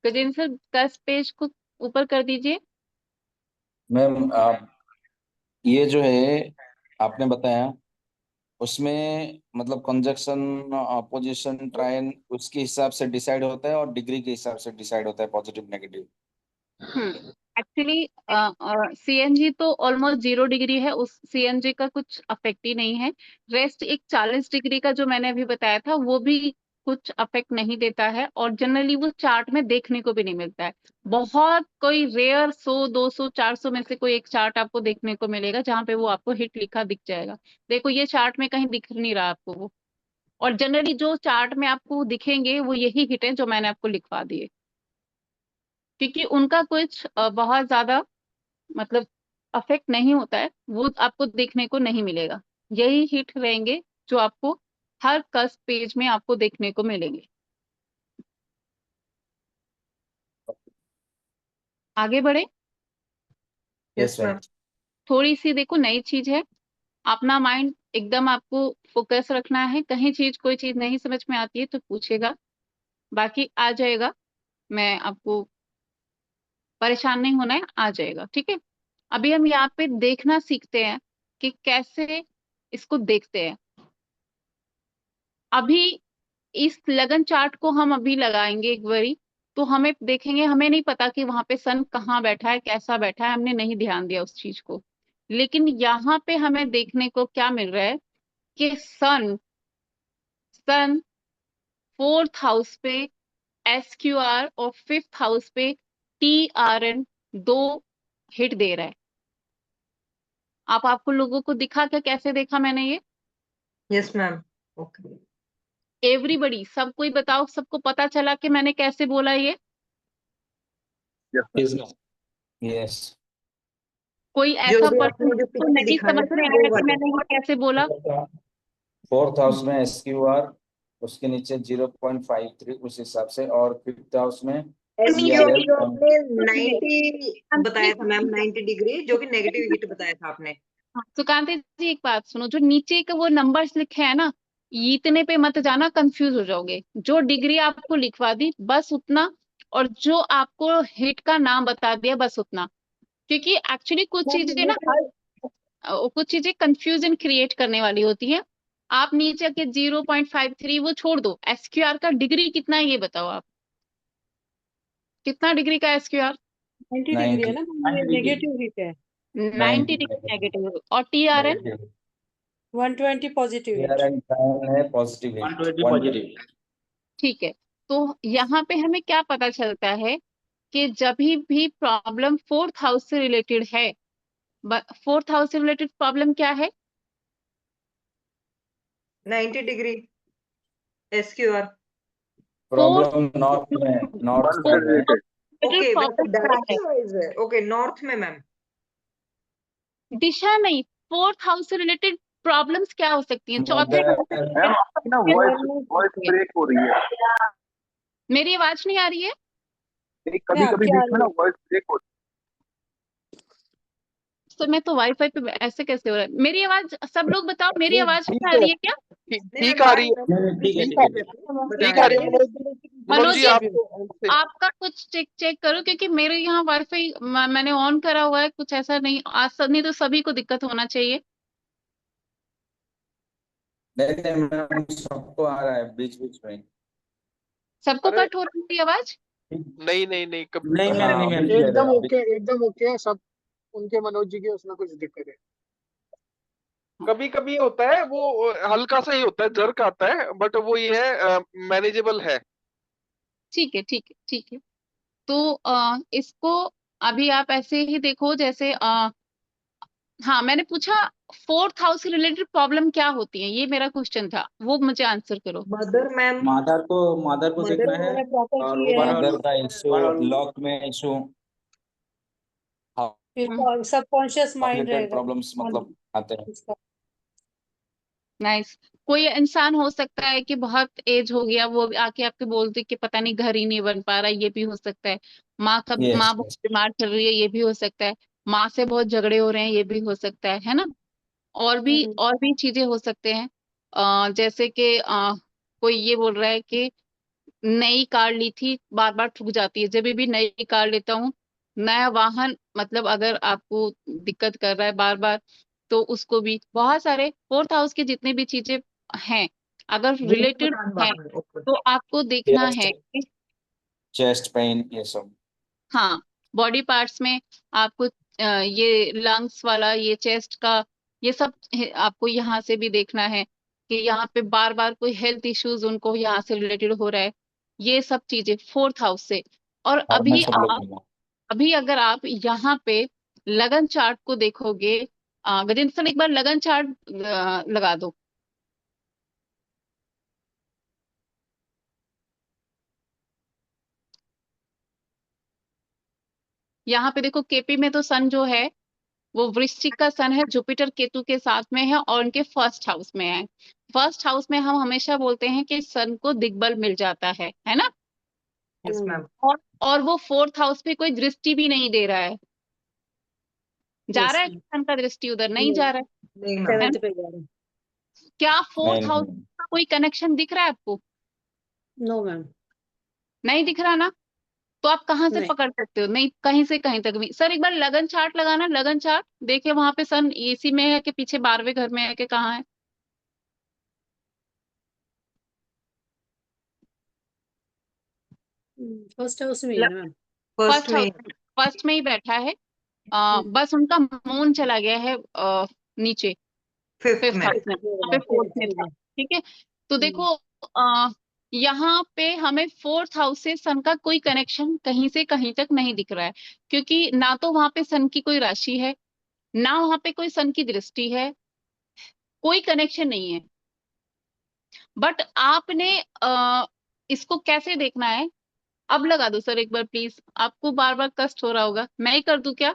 गजेंद्र सर 10 पेज को ऊपर कर दीजिए। मैम आप ये जो है आपने बताया, उसमें मतलब कंजक्शन, अपोजिशन, ट्रायन उसके हिसाब से डिसाइड होता है और डिग्री के हिसाब से डिसाइड होता है पॉजिटिव नेगेटिव। एक्चुअली CNG तो ऑलमोस्ट 0 डिग्री है, उस CNG का कुछ अफेक्ट ही नहीं है। रेस्ट एक 40 डिग्री का जो मैंने अभी बताया था, वो भी कुछ अफेक्ट नहीं देता है, और जनरली वो चार्ट में देखने को भी नहीं मिलता है। बहुत कोई रेयर 100, 200, 400 में से कोई एक चार्ट आपको देखने को मिलेगा जहां पे वो आपको हिट लिखा दिख जाएगा। देखो ये चार्ट में कहीं दिख नहीं रहा आपको वो, और जनरली जो चार्ट में आपको दिखेंगे वो यही हिट है जो मैंने आपको लिखवा दिए, क्योंकि उनका कुछ बहुत ज्यादा मतलब अफेक्ट नहीं होता है, वो आपको देखने को नहीं मिलेगा। यही हिट रहेंगे जो आपको हर कस पेज में आपको देखने को मिलेंगे। आगे बढ़े। Yes ma'am. थोड़ी सी देखो नई चीज है, अपना माइंड एकदम आपको फोकस रखना है, कहीं चीज कोई चीज नहीं समझ में आती है तो पूछेगा, बाकी आ जाएगा, मैं आपको परेशान नहीं होना है, आ जाएगा। ठीक है, अभी हम यहाँ पे देखना सीखते हैं कि कैसे इसको देखते हैं। अभी इस लगन चार्ट को हम अभी लगाएंगे एक बारी, तो हमें देखेंगे, हमें नहीं पता कि वहां पे सन कहाँ बैठा है, कैसा बैठा है, हमने नहीं ध्यान दिया उस चीज को। लेकिन यहाँ पे हमें देखने को क्या मिल रहा है कि सन सन 4th हाउस पे SQR और 5th हाउस पे TRN 2 हिट दे रहा है। आपको लोगों को दिखा क्या, कैसे देखा मैंने ये? Yes ma'am. ओके। एवरीबडी, सब कोई बताओ, सबको पता चला कि मैंने कैसे बोला ये? यस। कोई जो ऐसा भी पर्सन आपने जो को पिक्चर नहीं दिखाया समझ था में वो आया कि वाले। मैंने ये कैसे बोला? 4th हाउस में SQR, उसके नीचे 0.53 उस हिसाब से, और 5th हाउस में SQR जो TRN। आपने 90 बताया था मैम, 90 डिग्री, जो कि नेगेटिव हिट बताया था आपने। सुकांति जी एक बात सुनो, जो नीचे का वो नंबर्स लिखे हैं ना, इतने पे मत जाना, कंफ्यूज हो जाओगे। जो डिग्री आपको लिखवा दी बस उतना, और जो आपको हिट का नाम बता दिया बस उतना। क्योंकि एक्चुअली कुछ चीजें कंफ्यूजन क्रिएट करने वाली होती है। आप नीचे के 0.53 वो छोड़ दो, SQR का डिग्री कितना है ये बताओ आप, कितना डिग्री का SQR? 90 डिग्री है ना, ये नेगेटिव हिट है। 90 डिग्री नेगेटिव। और TRN? 120 positive hit. TRN है पॉजिटिव हिट, 120 पॉजिटिव। ठीक है, तो यहाँ पे हमें क्या पता चलता है कि जब भी प्रॉब्लम 4th हाउस से रिलेटेड है, 4th हाउस से रिलेटेड प्रॉब्लम क्या है? 90 डिग्री SQR। प्रॉब्लम नॉर्थ में, नॉर्थ में है। ओके, वैसे प्रॉब्लम क्या है? डायरेक्शन वाइज है। ओके, नॉर्थ में मैम। दिशा नहीं, 4th हाउस से रिलेटेड प्रॉब्लम्स क्या हो सकती हैं? चौथे मैम आपकी ना वॉइस ब्रेक हो रही है। मेरी आवाज नहीं आ रही है? कभी कभी क्या बीच में ना वॉइस ब्रेक हो तो मैं तो वाईफाई पे, ऐसे कैसे हो रहा है? मेरी आवाज, सब लोग बताओ, मेरी रही है। आवाज नहीं ठीक आ है, रही है क्या? ठीक आ रही है, ठीक है, ठीक ठीक आ है, रही है, बता ठीक आ रही रही है। है। मनोज जी मनोज आप जी, आपका कुछ चेक चेक करो, क्योंकि मेरे यहाँ वाईफाई मैंने ऑन करा हुआ है, कुछ ऐसा नहीं आज नहीं तो सभी को दिक्कत होना चाहिए। नहीं नहीं मैम, सबको आ रहा है बीच बीच में। सबको अरे कट हो रही है मेरी आवाज? नहीं नहीं नहीं कभी नहीं मैम, हाँ नहीं अभी मैम। clear है, अभी। एकदम ओके है सब। उनके मनोज जी के उसमें कुछ दिक्कत है। कभी कभी होता है वो हल्का सा ही होता है, जर्क आता है, बट वो ये है मैनेजेबल है। ठीक है, ठीक है, ठीक है। तो इसको अभी आप ऐसे ही देखो, जैसे हाँ मैंने पूछा 4th हाउस से रिलेटेड प्रॉब्लम क्या होती है, ये मेरा क्वेश्चन था, वो मुझे आंसर करो। Mother ma'am. मदर को मदर देखना को है। मैंने प्रॉपर और की है। मदर का इशू, ओवरऑल लॉक में इशू, फिर सबकॉन्शियस माइंड रिलेटेड रहेगा प्रॉब्लम्स मतलब आते हैं। इसका। नाइस। कोई इंसान हो सकता है कि बहुत एज हो गया, वो आके आपके बोलते कि पता नहीं घर ही नहीं बन पा रहा, ये भी हो सकता है। यस माँ बहुत बीमार चल रही है, ये भी हो सकता है। माँ से बहुत झगड़े हो रहे हैं, ये भी हो सकता है ना? और भी चीजें हो सकते हैं। जैसे कि कोई ये बोल रहा है कि नई कार ली थी, बार बार ठुक जाती है। जब भी नई कार लेता हूँ, नया वाहन मतलब अगर आपको दिक्कत कर रहा है बार बार, तो उसको भी बहुत सारे 4th हाउस के जितने भी चीजें हैं, अगर भूख रिलेटेड मकान है, वाहन। ओके। तो आपको देखना यस, है कि चेस्ट पेन ये सब। हाँ, बॉडी पार्ट्स में आपको ये लंग्स वाला, ये चेस्ट का, ये सब आपको यहाँ से भी देखना है कि यहाँ पे बार बार कोई हेल्थ इश्यूज उनको यहाँ से रिलेटेड हो रहा है, ये सब चीजें 4th हाउस से। और और मैं सब लोग दूंगा। अभी अगर आप यहाँ पे लगन चार्ट को देखोगे, गजेंद्र सर एक बार लगन चार्ट लगा दो। यहाँ पे देखो, केपी में तो सन जो है वो वृश्चिक का सन है, जुपिटर केतु के साथ में है और उनके 1st हाउस में है। 1st हाउस में हम हमेशा बोलते हैं कि सन को दिग्बल मिल जाता है ना? Yes ma'am. और वो 4th हाउस पे कोई दृष्टि भी नहीं दे रहा है। जा यस रहा है सन का दृष्टि उधर? नहीं जा नहीं, रहा नहीं है मैम। 7th पे जा रहे हैं। क्या नहीं 4th हाउस नहीं का कोई कनेक्शन दिख रहा है आपको? No ma'am. नहीं दिख रहा ना? तो आप कहाँ से नहीं। पकड़ सकते हो? नहीं, कहीं से कहीं तक भी। सर एक बार लगन चार्ट लगाना, लगन चार्ट देखिए वहां पे सन एसी में है कि पीछे 12वें घर में है कि कहाँ है। फर्स्ट हाउस में ही है ना मैम? फर्स्ट फर्स्ट में हाउस, फर्स्ट में ही बैठा है। बस उनका मून चला गया है नीचे फिफ्थ 5th में। हाउस में, वहाँ पे 4th में था। ठीक है, तो देखो यहाँ पे हमें 4th हाउस से सन का कोई कनेक्शन कहीं से कहीं तक नहीं दिख रहा है, क्योंकि ना तो वहां पे सन की कोई राशि है, ना वहां पे कोई सन की दृष्टि है, कोई कनेक्शन नहीं है। बट आपने इसको कैसे देखना है? अब लगा दो सर एक बार प्लीज, आपको बार बार कष्ट हो रहा होगा, मैं ही कर दूं क्या?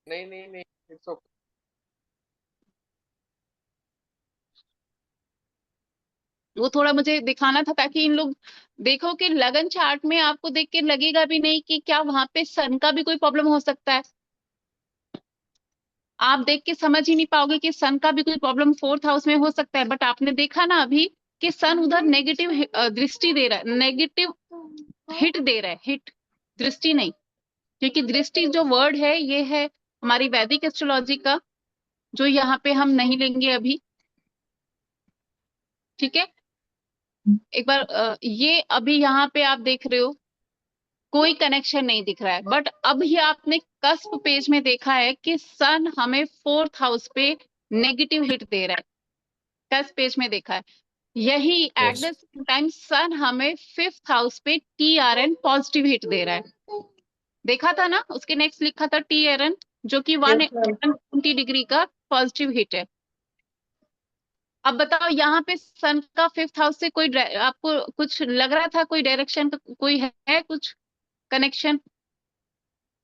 नहीं नहीं नहीं, इट्स ओके। वो थोड़ा मुझे दिखाना था ताकि इन लोग देखो कि लगन चार्ट में आपको देख के लगेगा भी नहीं कि क्या वहां पे सन का भी कोई प्रॉब्लम हो सकता है। आप देख के समझ ही नहीं पाओगे कि सन का भी कोई प्रॉब्लम 4th हाउस में हो सकता है। बट आपने देखा ना अभी कि सन उधर नेगेटिव दृष्टि दे रहा है, नेगेटिव हिट दे रहा है, हिट, दृष्टि नहीं। क्योंकि दृष्टि जो वर्ड है ये है हमारी वैदिक एस्ट्रोलॉजी का, जो यहाँ पे हम नहीं लेंगे अभी। ठीक है, एक बार ये अभी यहाँ पे आप देख रहे हो कोई कनेक्शन नहीं दिख रहा है। बट अब ही आपने कस्प पेज में देखा है कि सन हमें 4th हाउस पे नेगेटिव हिट दे रहा है, कस्प पेज में देखा है। यही at yes the same time sun हमें 5th हाउस पे TRN पॉजिटिव हिट दे रहा है। देखा था ना, उसके नेक्स्ट लिखा था TRN, जो कि Yes, ma'am. 120 डिग्री का पॉजिटिव हिट है। अब बताओ यहाँ पे सन का 5th हाउस से कोई आपको कुछ लग रहा था, कोई डायरेक्शन कोई है कुछ कनेक्शन?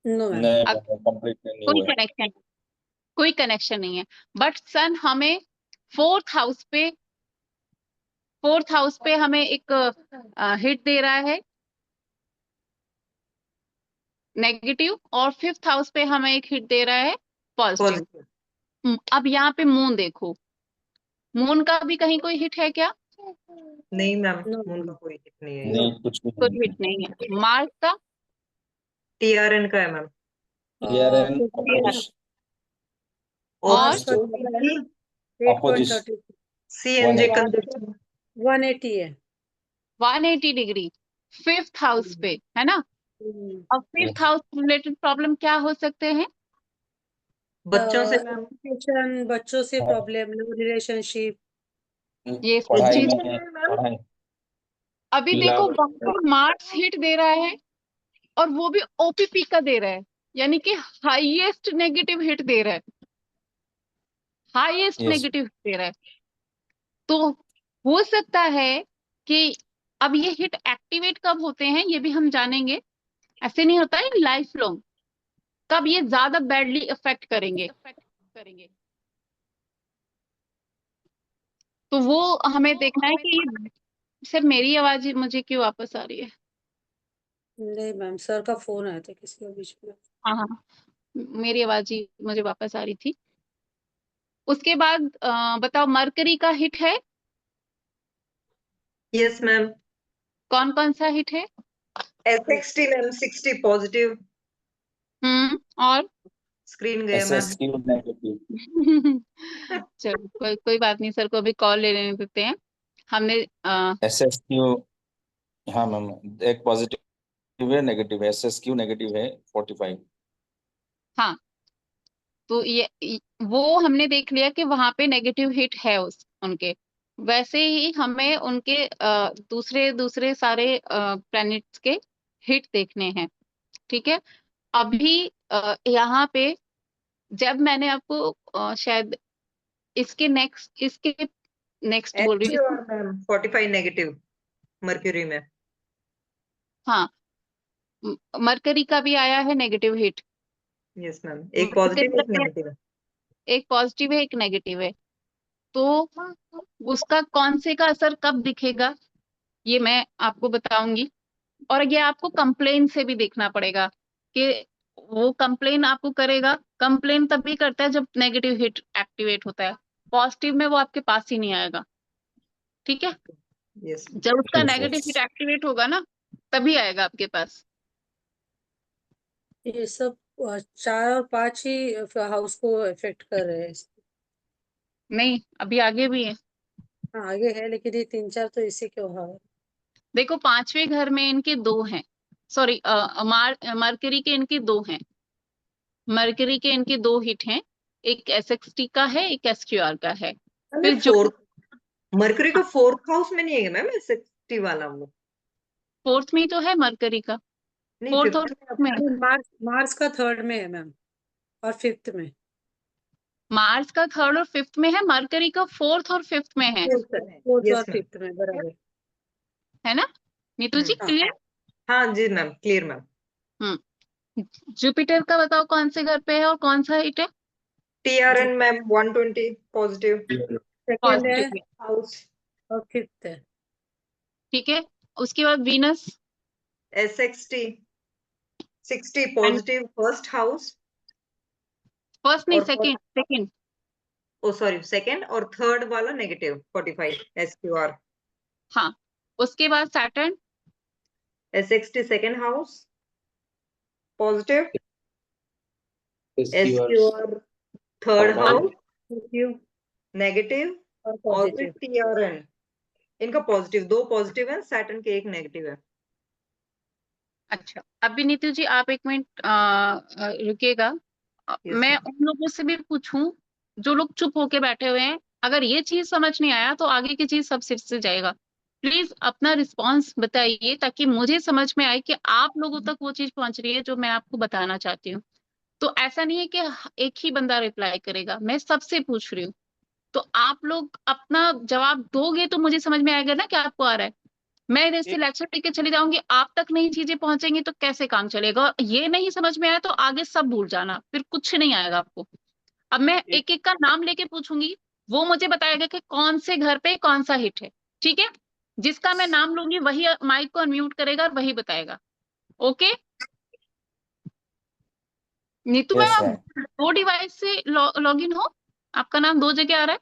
No ma'am. नहीं, कंप्लीट नहीं कोई हुआ है। कनेक्शन, कोई कनेक्शन नहीं है। बट सन हमें 4th हाउस पे, 4th हाउस पे हमें एक हिट दे रहा है नेगेटिव, और 5th हाउस पे हमें एक हिट दे रहा है पॉजिटिव। Positive. अब यहाँ पे मून देखो, मून का भी कहीं कोई हिट है क्या? नहीं मैम, नो मून का कोई हिट नहीं है। नहीं, कुछ भी कोई नहीं हिट नहीं है। मार्स का? TRN का है मैम। TRN और मार्स का ऑपोजिट 8.30 CNJ कंजक्शन 180 है। 180 डिग्री 5th हाउस पे है ना। अब 5th हाउस रिलेटेड प्रॉब्लम क्या हो सकते हैं? बच्चों से मैम। एजुकेशन, बच्चों से हाँ। Problem, relationship. ये सब पढ़ाई चीज में, पढ़ाई अभी देखो वहां पे मार्क्स हिट दे रहा है, और वो भी OPP का दे रहा है, यानी कि हाईएस्ट नेगेटिव हिट दे रहा है, हाईएस्ट यस नेगेटिव हिट दे रहा है। तो हो सकता है कि अब ये हिट एक्टिवेट कब होते हैं ये भी हम जानेंगे। ऐसे नहीं होता है लाइफ लॉन्ग, कब ये ज्यादा बैडली इफेक्ट करेंगे। तो वो हमें देखना है कि ये, सिर्फ मेरी आवाज मुझे क्यों वापस आ रही है? नहीं मैम, सर का फोन आया था किसी के बीच में। हाँ हाँ, मेरी आवाज ही मुझे वापस आ रही थी। उसके बाद बताओ मरकरी का हिट है, यस मैम। कौन कौन सा हिट है? SXT ma'am 60 positive. और स्क्रीन गया मैम। SSQ नेगेटिव, चलो कोई कोई बात नहीं, सर को अभी कॉल ले लेने देते हैं। हमने SSQ, हाँ मैम, एक पॉजिटिव है, नेगेटिव है, SSQ नेगेटिव है 45। हाँ, तो वो हमने देख लिया कि वहां पे नेगेटिव हिट है उस उनके। वैसे ही हमें उनके दूसरे दूसरे सारे प्लैनेट्स के हिट देखने हैं। ठीक है, अभी यहाँ पे जब मैंने आपको शायद इसके नेक्स्ट बोल रही SQ हूँ। और मैम 45 नेगेटिव मर्क्यूरी में। हाँ, मरकरी का भी आया है नेगेटिव हिट। यस मैम, एक पॉजिटिव एक नेगेटिव है। एक पॉजिटिव है एक नेगेटिव है, तो उसका कौन से का असर कब दिखेगा ये मैं आपको बताऊंगी। और ये आपको कंप्लेन से भी देखना पड़ेगा कि वो कंप्लेन आपको करेगा। कंप्लेन तभी करता है जब नेगेटिव हिट एक्टिवेट होता है, पॉजिटिव में वो आपके पास ही नहीं आएगा। ठीक है, यस जब उसका ठीक है। नेगेटिव हिट एक्टिवेट होगा ना, तभी आएगा आपके पास। ये सब 4 और 5 ही हाउस को इफेक्ट कर रहे हैं। नहीं, अभी आगे भी है। हाँ आगे है, लेकिन ये 3-4 तो इसी के हुआ है। देखो 5वें घर में इनके 2 हैं, सॉरी मरकरी के इनके 2 हैं, मरकरी के इनके 2 हिट हैं, एक SXT का है, एक SQR का है। मैम फिर जो मरकरी का 4th हाउस में नहीं है मैम, 60 वाला वो? 4th में तो है मरकरी का, नहीं 4th 5th और 5th में। मार्स का 3rd में है मैम, और 5th में। मार्स का 3rd और 5th में है, मरकरी का 4th और 5th में है 4th और यस मैम। 5th में, बराबर। है ना नीतू जी, हाँ क्लियर? हाँ जी मैम, क्लियर मैम। जुपिटर का बताओ कौन से घर पे है और कौन सा हिट है? TRN मैम 120 पॉजिटिव सेकंड है पॉजिटिव, हाउस। और 5th है। ठीक है। उसके बाद Venus SXT 60 and positive first house. First नहीं, और सेकंड सेकंड। ओ सॉरी, सेकंड और थर्ड वाला नेगेटिव 45 SQR। हाँ, उसके बाद Saturn SXT second house positive, SQR SQR third house positive negative, और और फिर पॉजिटिव। TRN इनका पॉजिटिव, 2 पॉजिटिव है, सैटर्न के 1 नेगेटिव है। अच्छा, अभी नीतू जी आप 1 मिनट रुकिएगा। यस मैं मैम। उन लोगों से भी पूछूं जो लोग चुप होके बैठे हुए हैं, अगर ये चीज समझ नहीं आया तो आगे की चीज सब सिर से जाएगा। प्लीज अपना रिस्पांस बताइए ताकि मुझे समझ में आए कि आप लोगों तक वो चीज पहुंच रही है जो मैं आपको बताना चाहती हूँ। तो ऐसा नहीं है कि एक ही बंदा रिप्लाई करेगा, मैं सबसे पूछ रही हूँ। तो आप लोग अपना जवाब दोगे तो मुझे समझ में आएगा ना कि आपको आ रहा है। मैं इससे लेक्चर लेके चली जाऊंगी, आप तक नहीं चीजें पहुंचेंगी तो कैसे काम चलेगा? और ये नहीं समझ में आया तो आगे सब भूल जाना, फिर कुछ नहीं आएगा आपको। अब मैं एक एक का नाम लेके पूछूंगी, वो मुझे बताएगा कि कौन से घर पे कौन सा हिट है, ठीक है? जिसका मैं नाम लूंगी वही माइक को अनम्यूट करेगा और वही बताएगा। ओके नीतू मैम, यस आप मैम। 2 डिवाइस से लॉग इन हो, आपका नाम 2 जगह आ रहा है।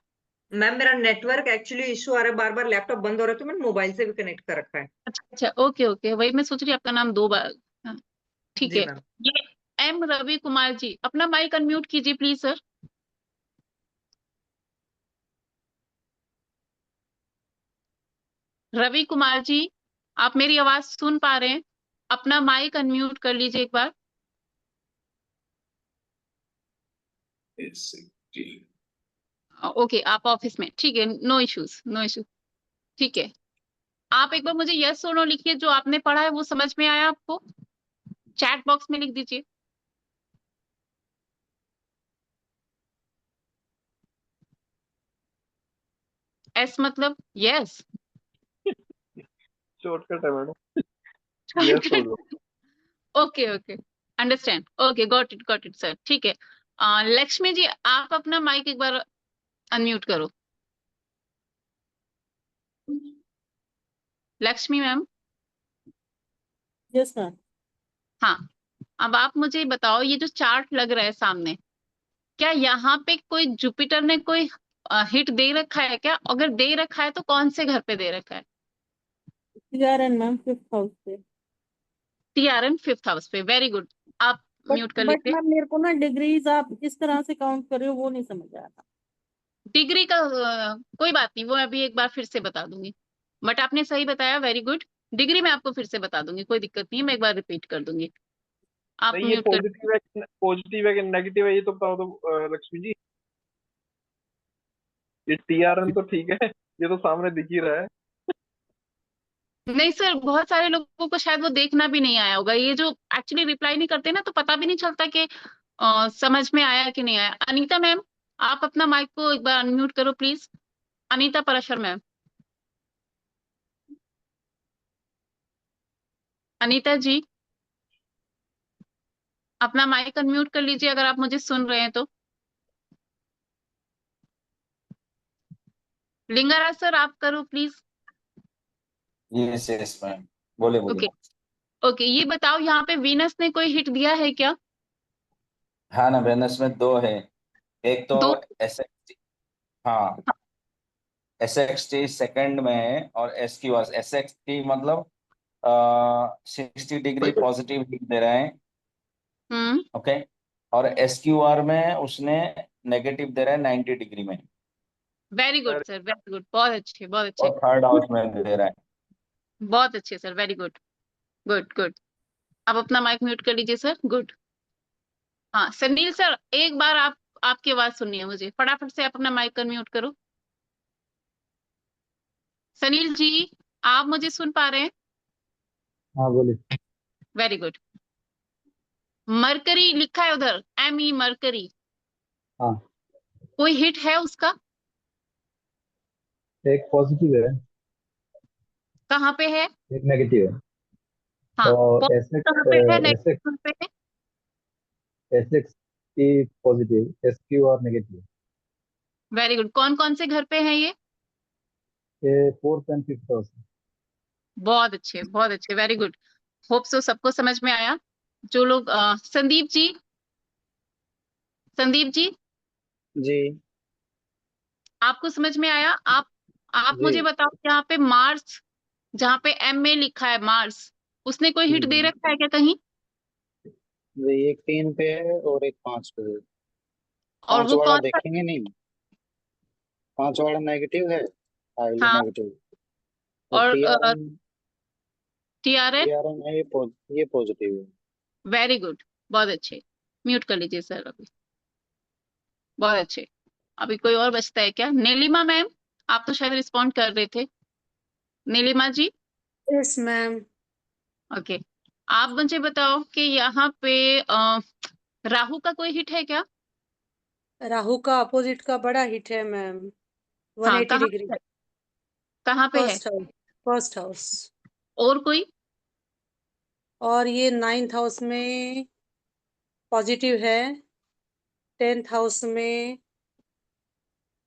मैम मेरा नेटवर्क एक्चुअली इशू आ रहा है, बार बार लैपटॉप बंद हो रहा है, तो मैंने मोबाइल से भी कनेक्ट कर रखा है। अच्छा अच्छा, ओके ओके, वही मैं सोच रही आपका नाम 2 बार। हाँ, ठीक जी है। मैम। ये M रवि कुमार जी, अपना माइक अनम्यूट कीजिए प्लीज सर। रवि कुमार जी, आप मेरी आवाज सुन पा रहे हैं? अपना माइक अनम्यूट कर लीजिए एक बार। ओके, आप ऑफिस में, ठीक है, नो इश्यूज नो इश्यूज, ठीक है। आप एक बार मुझे यस और नो लिखिए, जो आपने पढ़ा है वो समझ में आया आपको, चैट बॉक्स में लिख दीजिए। एस मतलब यस। शॉर्टकट है मैडम, यस बोल दो। Okay okay, understand, okay, got it sir, ठीक है। लक्ष्मी जी, आप अपना माइक एक बार अनम्यूट करो। लक्ष्मी मैम। Yes ma'am. हाँ, अब आप मुझे बताओ, ये जो चार्ट लग रहा है सामने, क्या यहाँ पे कोई जुपिटर ने कोई हिट दे रखा है क्या? अगर दे रखा है तो कौन से घर पे दे रखा है? TRN मैम 5th हाउस पे। TRN 5th हाउस पे, वेरी गुड। आप बट म्यूट कर बट लीजिए। मैम मेरे को ना डिग्रीज आप किस तरह से काउंट कर रहे हो वो नहीं समझ आ रहा। डिग्री का कोई बात नहीं, वो अभी एक बार फिर से बता दूंगी। बट आपने सही बताया, वेरी गुड। डिग्री मैं आपको फिर से बता दूंगी, कोई दिक्कत नहीं है, मैं एक बार रिपीट कर दूंगी। आप नहीं, ये म्यूट कर। पॉजिटिव है कि नेगेटिव है, ये तो बताओ तो लक्ष्मी जी। ये TRN तो ठीक है, ये तो सामने दिख ही रहा है। नहीं सर, बहुत सारे लोगों को शायद वो देखना भी नहीं आया होगा, ये जो एक्चुअली रिप्लाई नहीं करते ना, तो पता भी नहीं चलता कि समझ में आया कि नहीं आया। अनीता मैम, आप अपना माइक को एक बार अनम्यूट करो प्लीज। अनीता परशर मैम। अनीता जी, अपना माइक अनम्यूट कर लीजिए अगर आप मुझे सुन रहे हैं तो। लिंगाराज सर, आप करो प्लीज। यस यस मैम, बोले बोले। ओके ओके, ये बताओ यहाँ पे वीनस ने कोई हिट दिया है क्या? हाँ ना, वेनस में 2 है। एक तो 2। SXT, हाँ SXT सेकंड में है, और SQR। SXT मतलब 60 डिग्री पॉजिटिव हीट दे रहा है। हम्म, ओके। और SQR में उसने नेगेटिव दे रहा है 90 डिग्री में। Very good sir, very good, बहुत अच्छे, बहुत अच्छे, और थर्ड हाउस में दे रहा है। बहुत अच्छे sir, very good, good good. आप अपना माइक म्यूट कर लीजिए सर, गुड। हाँ सनील सर, एक बार आप आपकी आवाज सुननी है मुझे, फटाफट से आप अपना माइक म्यूट करो। सनील जी, आप मुझे सुन पा रहे हैं? हाँ बोलिए। Very good. मरकरी लिखा है उधर, ME मरकरी, हाँ, कोई हिट है उसका? एक पॉजिटिव है, कहाँ पे है? एक नेगेटिव है। हाँ, और पॉजिटिव कहाँ पे है, नेगेटिव कहाँ पे है? एसएक्स की पॉजिटिव, एसक्यू और नेगेटिव। Very good. कौन कौन से घर पे हैं ये 4th and 5th हाउस। बहुत अच्छे, बहुत अच्छे, वेरी गुड। होप सो सबको समझ में आया। जो लोग संदीप जी, संदीप जी, जी आपको समझ में आया? आप जी। मुझे बताओ, यहाँ पे मार्स, जहाँ पे MA लिखा है मार्स, उसने कोई हिट दे रखा है क्या कहीं? एक 3 पे है और एक 5 पे है। और 5 वो वाला कौन सा? देखेंगे नहीं, 5 वाला नेगेटिव है, हाईली हाँ, नेगेटिव। और और टीआरएन, TRN, टीआरएन है ये पॉजिटिव है। वेरी गुड, बहुत अच्छे। म्यूट कर लीजिए सर अभी, बहुत अच्छे। अभी कोई और बचता है क्या? नीलिमा मैम, आप तो शायद रिस्पॉन्ड कर रहे थे। नीलिमा जी, यस मैम। ओके। आप मुझे बताओ कि यहाँ पे राहु का कोई हिट है क्या? राहु का अपोजिट का बड़ा हिट है मैम, हाँ, 180 कहाँ डिग्री। पे है? कहाँ पे है? First house, first house. और कोई? और ये 9th हाउस में पॉजिटिव है, 10th हाउस में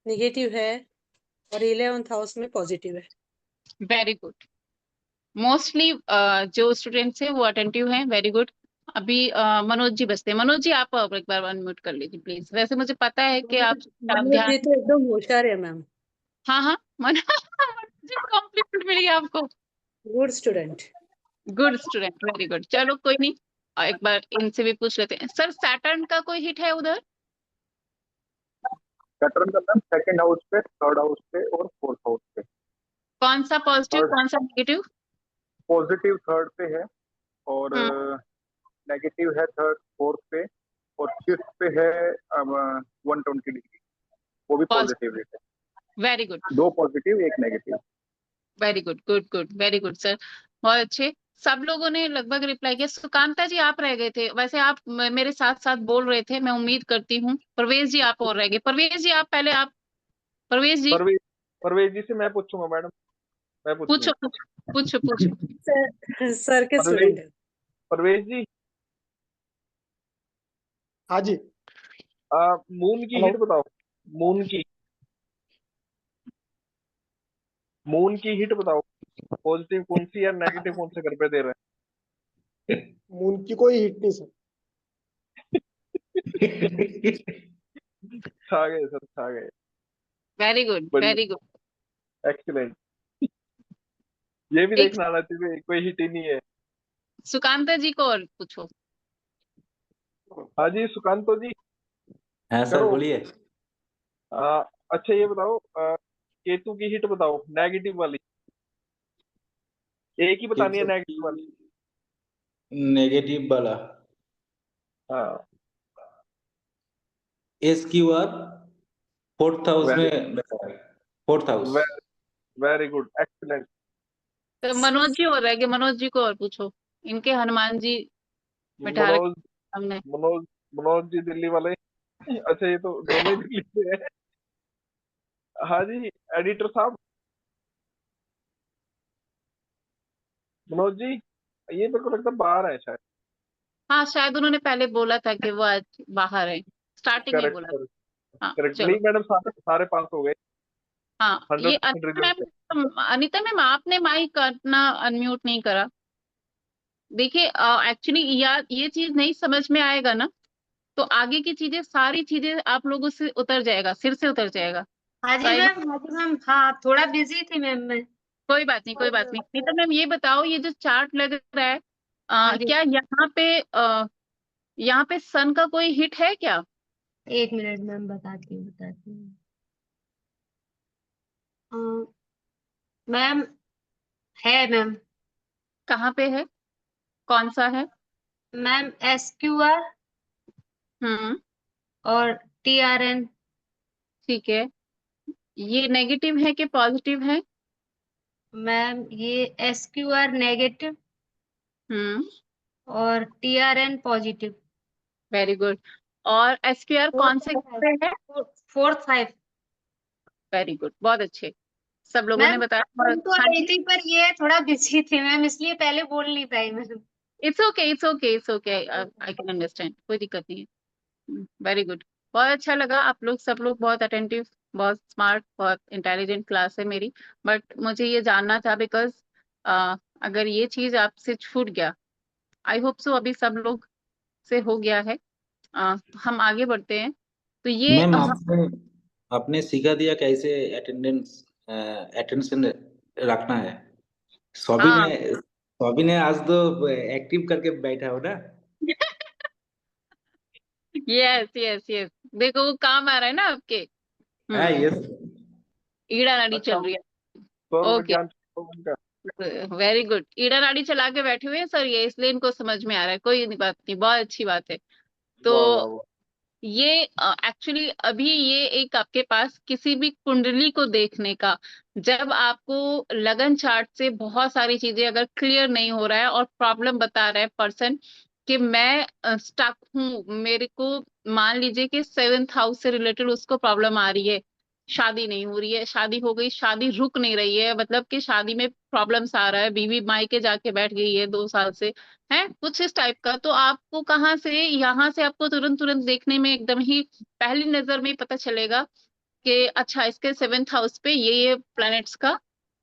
नेगेटिव है, और 11th हाउस में पॉजिटिव है। Very good. मोस्टली जो स्टूडेंट्स हैं वो अटेंटिव हैं, वेरी गुड। अभी मनोज जी बचते हैं। मनोज जी, आप एक बार अनम्यूट कर लीजिए प्लीज। वैसे मुझे पता है कि आप मनोज ध्यान, जी तो एकदम होशियार है मैम, हाँ हाँ, मनोज जी कॉम्प्लीमेंट मिल गया आपको। Good student. Good student, very good. चलो कोई नहीं, एक बार इनसे भी पूछ लेते हैं। सर, सैटर्न का कोई हिट है उधर? सैटर्न का मैम सेकंड हाउस पे, थर्ड हाउस पे और फोर्थ हाउस पे। कौन सा पॉजिटिव, थर्ड कौन सा नेगेटिव? पॉजिटिव थर्ड पे है, और हम्म, नेगेटिव है थर्ड फोर्थ पे, और फिफ्थ पे है 120 डिग्री, वो भी पॉजिटिव रेट है। Very good, 2 positive 1 negative. Very good, good good, very good sir, बहुत अच्छे। सब लोगों ने लगभग रिप्लाई किया। सुकांता जी, आप रह गए थे। वैसे आप मेरे साथ साथ बोल रहे थे, मैं उम्मीद करती हूँ। परवेज जी, आप और रह गए। परवेज जी, आप पहले, आप, परवेज जी, परवेज परवेज जी से मैं पूछूंगा मैडम, मैं पूछो पूछूंगा। पूछो पूछो पूछो। सर के परवेज स्टूडेंट है। परवेज जी, हाँ जी। मून की हेलो। हिट बताओ। मून की मून की हिट बताओ, पॉजिटिव कौन सी या नेगेटिव कौन से घर पे दे रहे मून की कोई हिट नहीं सर। हैं? छा गए सर, छा गए। वेरी गुड, वेरी बढ़िया, गुड। एक्सीलेंट। ये भी एक देखना आना चाहिए, कोई हिट ही नहीं है। सुकांता जी को और पूछो। हाँ जी सुकांतो जी, हाँ सर करो। बोलिए। अच्छा ये बताओ, केतु की हिट बताओ, नेगेटिव वाली। एक ही बतानी है नेगेटिव वाली। नेगेटिव वाला हाँ, SQR 4th हाउस वेरी में बैठा है। 4th house. Very good, excellent. तो मनोज जी और रह गए, मनोज जी को और पूछो। इनके हनुमान जी बैठा रखे मनोज हमने। मनोज मनोज जी दिल्ली वाले। अच्छा ये तो दोनों ही दिल्ली से है। हाँ जी, एडिटर साहब, मनोज जी, ये मेरे को लगता है बाहर है शायद। हाँ, शायद उन्होंने पहले बोला था कि वो आज बाहर है, स्टार्टिंग में करेक्ट बोला करेक्ट था। हाँ करेक्ट, चलो। नहीं मैडम, सारे सारे पास हो गए। हाँ, ये 100% रिजल्ट है। अनीता मैम, आपने माइक अपना अनम्यूट नहीं करा। देखिए, एक्चुअली ये चीज नहीं समझ में आएगा ना, तो आगे की चीजें, सारी चीजें आप लोगों से उतर जाएगा, सिर से उतर जाएगा। हाँ तो जी मैम, हाँ जी मैम, हाँ थोड़ा बिजी थी मैम मैं। कोई बात नहीं, कोई बात नहीं। नहीं तो मैम ये बताओ, ये जो चार्ट लग रहा है, हाँ जी, क्या यहाँ पे सन का कोई हिट है क्या? एक मिनट मैम, बताती हूँ। मैम, है मैम। कहाँ पे है? कौन सा है? मैम, SQR हम्म। और TRN। ठीक है। ये नेगेटिव है कि पॉजिटिव है? मैम, ये SQR नेगेटिव हम्म। और TRN पॉजिटिव। Very good. और एसक्यूआर कौन से पे है? 4, 5। वेरी गुड, बहुत अच्छे। सब लोगों ने मैम, बताया। बोल तो हाँ रही जी। थी पर ये थोड़ा बिजी थी मैम, इसलिए पहले बोल नहीं पाई ma'am. It's okay, it's okay, it's okay, I can understand, कोई दिक्कत नहीं है। Very good. बहुत अच्छा लगा, आप लोग सब लोग बहुत अटेंटिव, बहुत स्मार्ट, बहुत इंटेलिजेंट क्लास है मेरी। बट मुझे ये जानना था, बिकॉज अगर ये चीज आपसे छूट गया, आई होप सो अभी सब लोग से हो गया है। हम आगे बढ़ते हैं। तो ये मैम आपने आपने सिखा दिया कैसे अटेंशन रखना है। हाँ। सभी ने आज तो एक्टिव करके बैठा हो ना। यस यस यस, देखो वो काम आ रहा है ना आपके। हाँ, हम्म। यस। ईड़ा नाड़ी अच्छा, चल रही है। सौर ओके, विज्ञान का। Very good. ईड़ा नाड़ी चला के बैठे हुए हैं सर, ये इसलिए इनको समझ में आ रहा है। कोई नहीं, बात नहीं, बहुत अच्छी बात है। तो वाह वाह वाह। ये एक्चुअली अभी ये एक आपके पास किसी भी कुंडली को देखने का, जब आपको लगन चार्ट से बहुत सारी चीजें अगर क्लियर नहीं हो रहा है और प्रॉब्लम बता रहा है पर्सन कि मैं स्टक हूँ, मेरे को मान लीजिए कि 7th हाउस से रिलेटेड उसको प्रॉब्लम आ रही है, शादी नहीं हो रही है, शादी हो गई, शादी रुक नहीं रही है, मतलब कि शादी में प्रॉब्लम्स आ रहा है, बीवी मायके जाके बैठ गई है 2 साल से, है कुछ इस टाइप का। तो आपको कहाँ से, यहाँ से आपको तुरंत तुरंत देखने में एकदम ही पहली नजर में ही पता चलेगा कि अच्छा, इसके 7th हाउस पे ये प्लैनेट्स का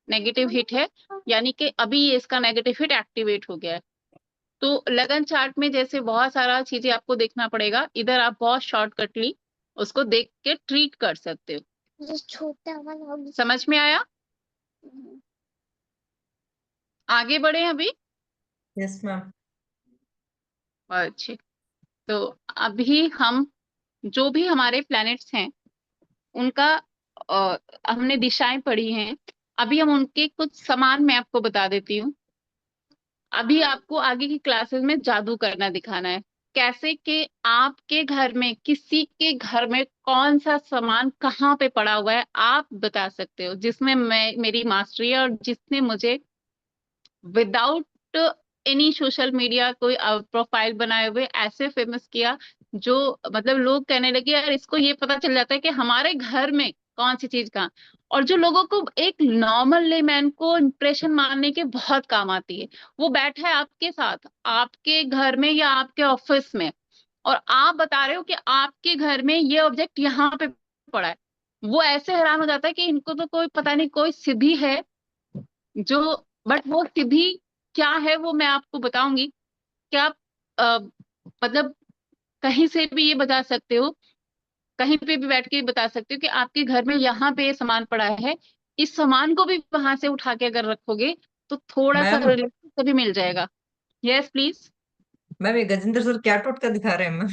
नेगेटिव हिट है, यानी कि अभी ये इसका नेगेटिव हिट एक्टिवेट हो गया है। तो लगन चार्ट में जैसे बहुत सारा चीजें आपको देखना पड़ेगा, इधर आप बहुत शॉर्टकटली उसको देख के ट्रीट कर सकते हो। समझ में आया? आगे बढ़े अभी। Yes ma'am. अच्छे। तो अभी हम जो भी हमारे प्लैनेट्स हैं उनका हमने दिशाएं पढ़ी हैं, अभी हम उनके कुछ समान मैं आपको बता देती हूँ। अभी आपको आगे की क्लासेस में जादू करना दिखाना है, कैसे कि आपके घर में, किसी के घर में कौन सा सामान कहाँ पे पड़ा हुआ है आप बता सकते हो, जिसमें मैं, मेरी मास्टरी है, और जिसने मुझे विदाउट एनी सोशल मीडिया कोई प्रोफाइल बनाए हुए ऐसे फेमस किया, जो मतलब लोग कहने लगे यार इसको ये पता चल जाता है कि हमारे घर में कौन सी चीज कहाँ। और जो लोगों को, एक नॉर्मल लेमैन को इंप्रेशन मारने के बहुत काम आती है, वो बैठा है आपके साथ, आपके घर में या आपके ऑफिस में, और आप बता रहे हो कि आपके घर में ये ऑब्जेक्ट यहाँ पे पड़ा है। वो ऐसे हैरान हो जाता है कि इनको तो कोई पता नहीं, कोई सिद्धि है जो, बट वो सिद्धि क्या है वो मैं आपको बताऊंगी। क्या आप मतलब कहीं से भी ये बता सकते हो, कहीं पे भी बैठ के बता सकते हो कि आपके घर में यहाँ पे ये सामान पड़ा है, इस सामान को भी वहां से उठा के अगर रखोगे तो थोड़ा सा मैम रिलेशन कभी मिल जाएगा। Yes please. मैम, ये गजेंद्र सर क्या टोटका दिखा रहे हैं मैम?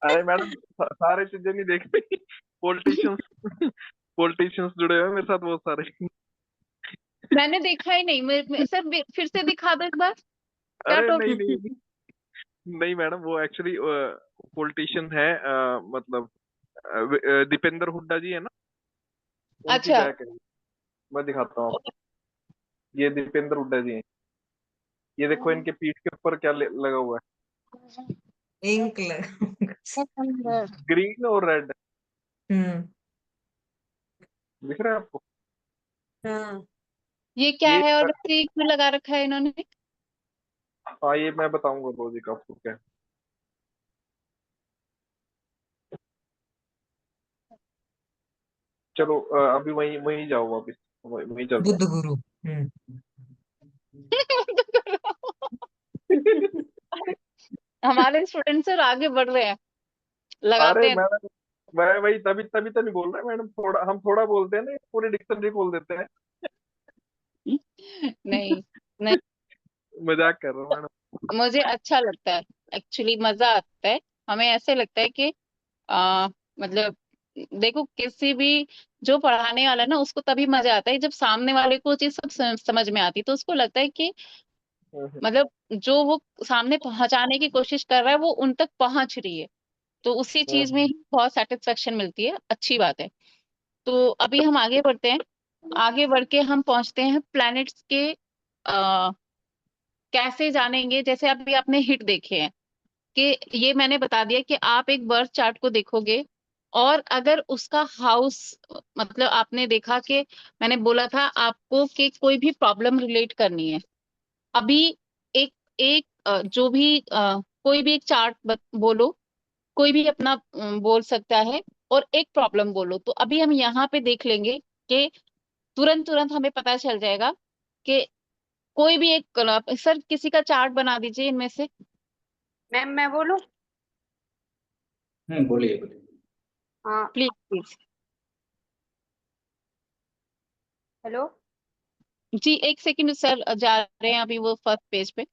अरे मैडम, सारे चीजें नहीं देख रही। पॉलिटिशियंस पॉलिटिशियंस जुड़े हुए हैं मेरे साथ बहुत सारे। मैंने देखा ही नहीं, सर फिर से दिखा दो एक बार, क्या अरे नहीं नहीं टोटल। नहीं, नहीं मैडम, वो एक्चुअली पॉलिटिशियन है, मतलब दीपेंद्र हुड्डा जी है ना, उनकी अच्छा। बैक है। मैं दिखाता हूँ आपको। ये दीपेंद्र हुड्डा जी हैं। ये देखो इनके पीठ के ऊपर क्या लगा हुआ इंक लगा। है, ग्रीन और रेड। हम्म। दिख रहा है आपको? हाँ। ये क्या ये है और ये क्यों लगा रखा है इन्होंने? हाँ, ये मैं बताऊंगा लॉजिक आपको क्या है। चलो अभी वहीं वहीं जाओ वापिस, वहीं चलते बुद्ध गुरु। हम्म। हमारे स्टूडेंट्स सर आगे बढ़ रहे हैं, अरे लगाते हैं। मैडम, मैं वही तभी तभी तो नहीं बोल रहा मैडम, थोड़ा हम थोड़ा बोलते हैं ना, पूरी डिक्शनरी खोल देते हैं। नहीं नहीं, मजाक कर रहा हूँ मैडम। मुझे अच्छा लगता है, एक्चुअली मजा आता है। हमें ऐसे लगता है कि मतलब देखो, किसी भी जो पढ़ाने वाला है ना, उसको तभी मजा आता है जब सामने वाले को चीज सब समझ में आती है, तो उसको लगता है कि मतलब जो वो सामने पहुंचाने की कोशिश कर रहा है वो उन तक पहुंच रही है, तो उसी चीज में ही बहुत सेटिस्फेक्शन मिलती है, अच्छी बात है। तो अभी हम आगे बढ़ते हैं। आगे बढ़ के हम पहुंचते हैं प्लैनेट्स के कैसे जानेंगे। जैसे अभी आपने हिट देखे हैं कि ये मैंने बता दिया कि आप एक बर्थ चार्ट को देखोगे, और अगर उसका हाउस, मतलब आपने देखा कि मैंने बोला था आपको कि कोई भी प्रॉब्लम रिलेट करनी है। अभी एक एक जो भी कोई भी एक चार्ट बोलो, कोई भी अपना बोल सकता है, और एक प्रॉब्लम बोलो। तो अभी हम यहाँ पे देख लेंगे कि तुरंत तुरंत हमें पता चल जाएगा कि कोई भी एक सर किसी का चार्ट बना दीजिए इनमें से। मैम मैं बोलूं? बोलिए बोलिए। हाँ। Please please. हेलो। जी एक सेकंड सर, जा रहे हैं अभी वो फर्स्ट पेज पे। जी।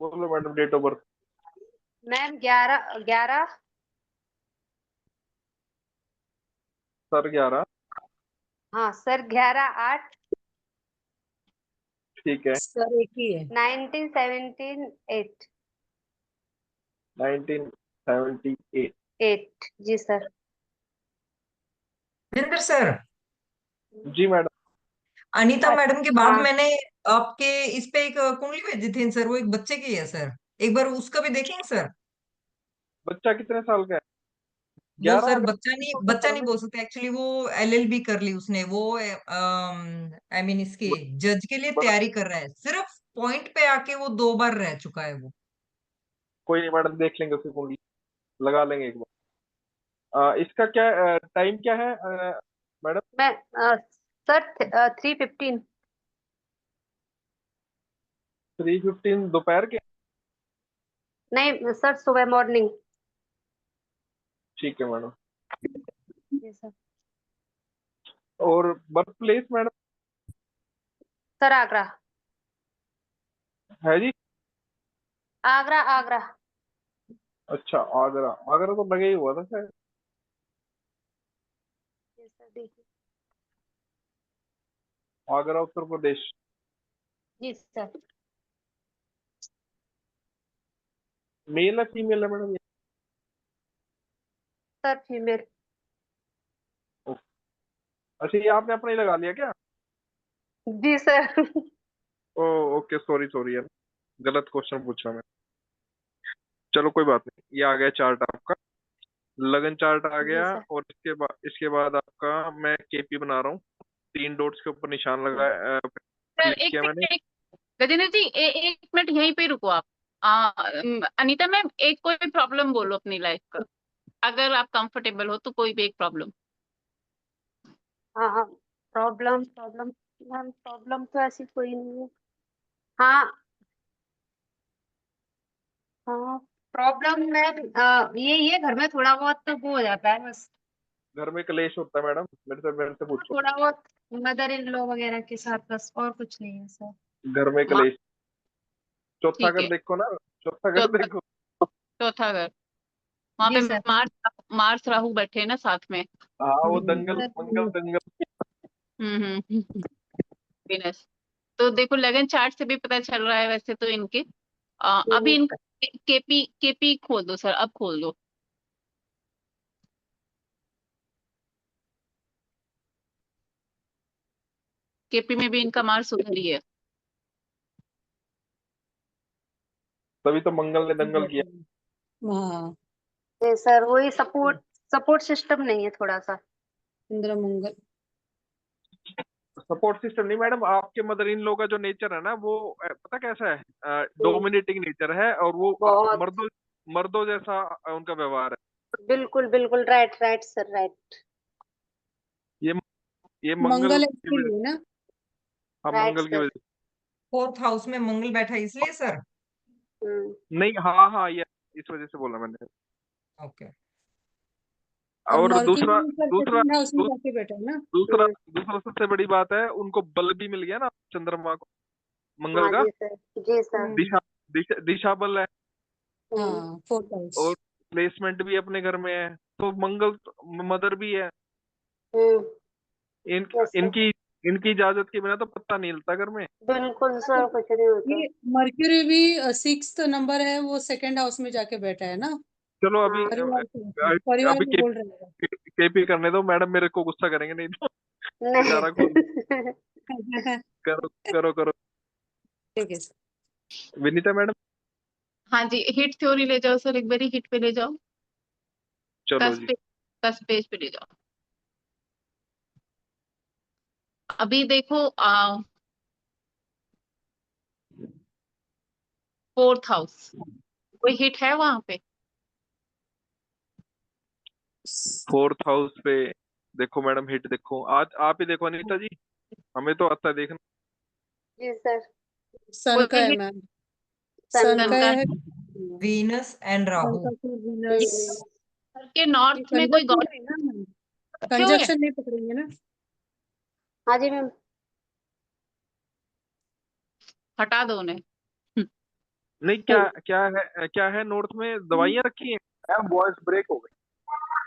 बोलो madam, date of birth. Ma'am 11 11। Sir 11। हाँ सर 11/8। ठीक है। सर एक ही है। 1978। 1978। 8 जी सर। महेंद्र सर, जी मैडम। अनीता मैडम के बाद हाँ मैंने आपके इस पे एक कुंडली भेजी थी सर, वो एक बच्चे की है सर, एक बार उसका भी देखेंगे सर। बच्चा कितने साल का है? वो 11 सर अगस्त बच्चा नहीं बोल सकते एक्चुअली, वो एलएलबी कर ली उसने, वो आई मीन इसके जज के लिए बड़ा। तैयारी कर रहा है, सिर्फ पॉइंट पे आके वो 2 बार रह चुका है वो। कोई नहीं मैडम, देख लेंगे उसकी कुंडली, लगा लेंगे एक बार। इसका क्या टाइम क्या है मैडम? मैं सर 3:15। 3:15 दोपहर के? नहीं सर, सुबह मॉर्निंग। ठीक है मैडम। जी सर। और birth place madam? Sir Agra. है जी। आगरा आगरा। अच्छा, आगरा। आगरा तो लगे ही हुआ था शायद। जी सर देखिए। आगरा उत्तर प्रदेश। जी सर। मेल है फीमेल है मैडम ये? Sir female. अच्छा, ये आपने अपना ही लगा लिया क्या? जी सर। ओ ओके, सॉरी सॉरी यार, गलत क्वेश्चन पूछा मैं। चलो कोई बात नहीं, ये आ गया चार्ट आपका, लगन चार्ट आ जी गया। सर। और इसके बाद आपका मैं केपी बना रहा हूँ। 3 डॉट्स के ऊपर निशान सर क्लिक एक किया मैंने। सेकंड, गजेंद्र जी एक मिनट यहीं पे रुको आप। अनीता मैम एक कोई प्रॉब्लम बोलो अपनी लाइफ का, अगर आप कंफर्टेबल हो तो, कोई भी एक प्रॉब्लम। हाँ हाँ। Problem problem. मैम प्रॉब्लम तो ऐसी कोई नहीं है। हाँ हाँ। प्रॉब्लम में ये घर में थोड़ा बहुत तो वो हो जाता है बस। घर में क्लेश होता है मैडम, मेरे से पूछो। थोड़ा बहुत मदर इन लॉ वगैरह के साथ, बस और कुछ नहीं है सर। घर में क्लेश। चौथा ठीक घर है। देखो ना, चौथा घर चौथा, देखो। चौथा घर, वहां जी पे सर। मार्स मार्स राहु बैठे हैं ना साथ में। हाँ, वो जी दंगल सर। मंगल दंगल। Venus। तो देखो लगन चार्ट से भी पता चल रहा है वैसे तो इनके। अभी इनका केपी केपी खोल दो सर, अब खोल दो। केपी में भी इनका मार्स उधर ही है। तभी तो मंगल ने दंगल किया। हाँ, जी सर, वही सपोर्ट सपोर्ट सिस्टम नहीं है थोड़ा सा। इंद्र मंगल। सपोर्ट सिस्टम नहीं मैडम, आपके मदर इन लॉ का जो नेचर है ना, वो पता कैसा है, डोमिनेटिंग नेचर है, और वो बहुत। मर्दों मर्दों जैसा उनका व्यवहार है। बिल्कुल बिल्कुल, राइट राइट सर, राइट। ये ये मंगल मंगल की वजह। इसीलिए ना। हाँ, राइट मंगल की सर। वजह। फोर्थ हाउस में मंगल बैठा है इसलिए सर। नहीं, हाँ हाँ, ये इस वजह से बोला मैंने। ओके। और और मर्क्यूरी दूसरा ऊपर दूसरा सेकंड हाउस में दू, जाके बैठा है ना। दूसरा दूसरा सबसे बड़ी बात है, उनको बल भी मिल गया ना चंद्रमा को, मंगल हाँ का जी सर, जी सर। दिशा बल है, हाँ, फोर्थ हाउस। और प्लेसमेंट भी अपने घर में है, तो मंगल मदर भी है। इन, यस सर, इनकी इनकी इजाजत के बिना तो पत्ता नहीं हिलता घर में। बिल्कुल सर, कुछ नहीं होता। ये मर्क्यूरी भी 6th नंबर है, वो सेकंड हाउस में जाके बैठा है ना। चलो अभी परिवार अभी भी बोल रहे हैं। केपी करने दो, मैडम मेरे को गुस्सा करेंगे नहीं तो। बेचारा को नहीं। करो करो करो। ठीक है सर। विनीता मैडम, हाँ जी, हिट थ्योरी ले जाओ सर, एक बारी हिट पे ले जाओ, चलो जी। कस पेज पे ले जाओ। अभी देखो फोर्थ हाउस, कोई हिट है वहां पे? फोर्थ हाउस पे देखो मैडम, हिट देखो, आज आप ही देखो अनीता जी, हमें तो आता है देखना। जी सर। सन का कोई है हिट मैम, सन सन का का है। Venus and Rahu. वीनस के नॉर्थ में कोई गॉड नहीं ना मैम, रखे हुए हैं? कंजक्शन नहीं पकड़ेंगे ना। हाँ जी मैम। हटा दो उन्हें। नहीं, क्या है नॉर्थ में दवाइयां रखी हैं? मैम वॉइस ब्रेक हो गई,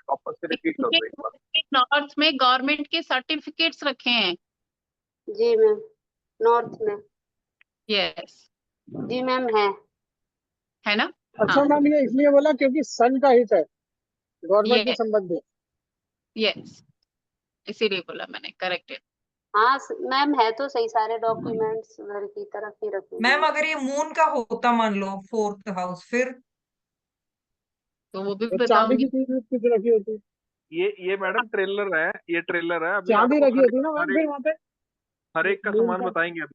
वापस से रिपीट कर दो एक बार। नॉर्थ में गवर्नमेंट के सर्टिफिकेट्स रखे हैं। जी मैम, नॉर्थ में। यस, जी मैम है ना? अच्छा हाँ, मैम, ये इसलिए बोला क्योंकि सन का हित है गवर्नमेंट के ये संबंधित। यस, इसीलिए बोला मैंने, करेक्टेड। हाँ मैम, है तो सही, सारे डॉक्यूमेंट्स घर की तरफ ही रखे हुए मैम हैं। अगर ये मून का होता मान लो फोर्थ हाउस, फिर तो वो भी तो चांदी बताऊंगी। की चीज कुछ रखी होती, ये मैडम ट्रेलर है, ये ट्रेलर है, अभी चांदी आपको रखी होती ना मैम फिर वहाँ पे हर एक का मून सामान का। बताएंगे अभी,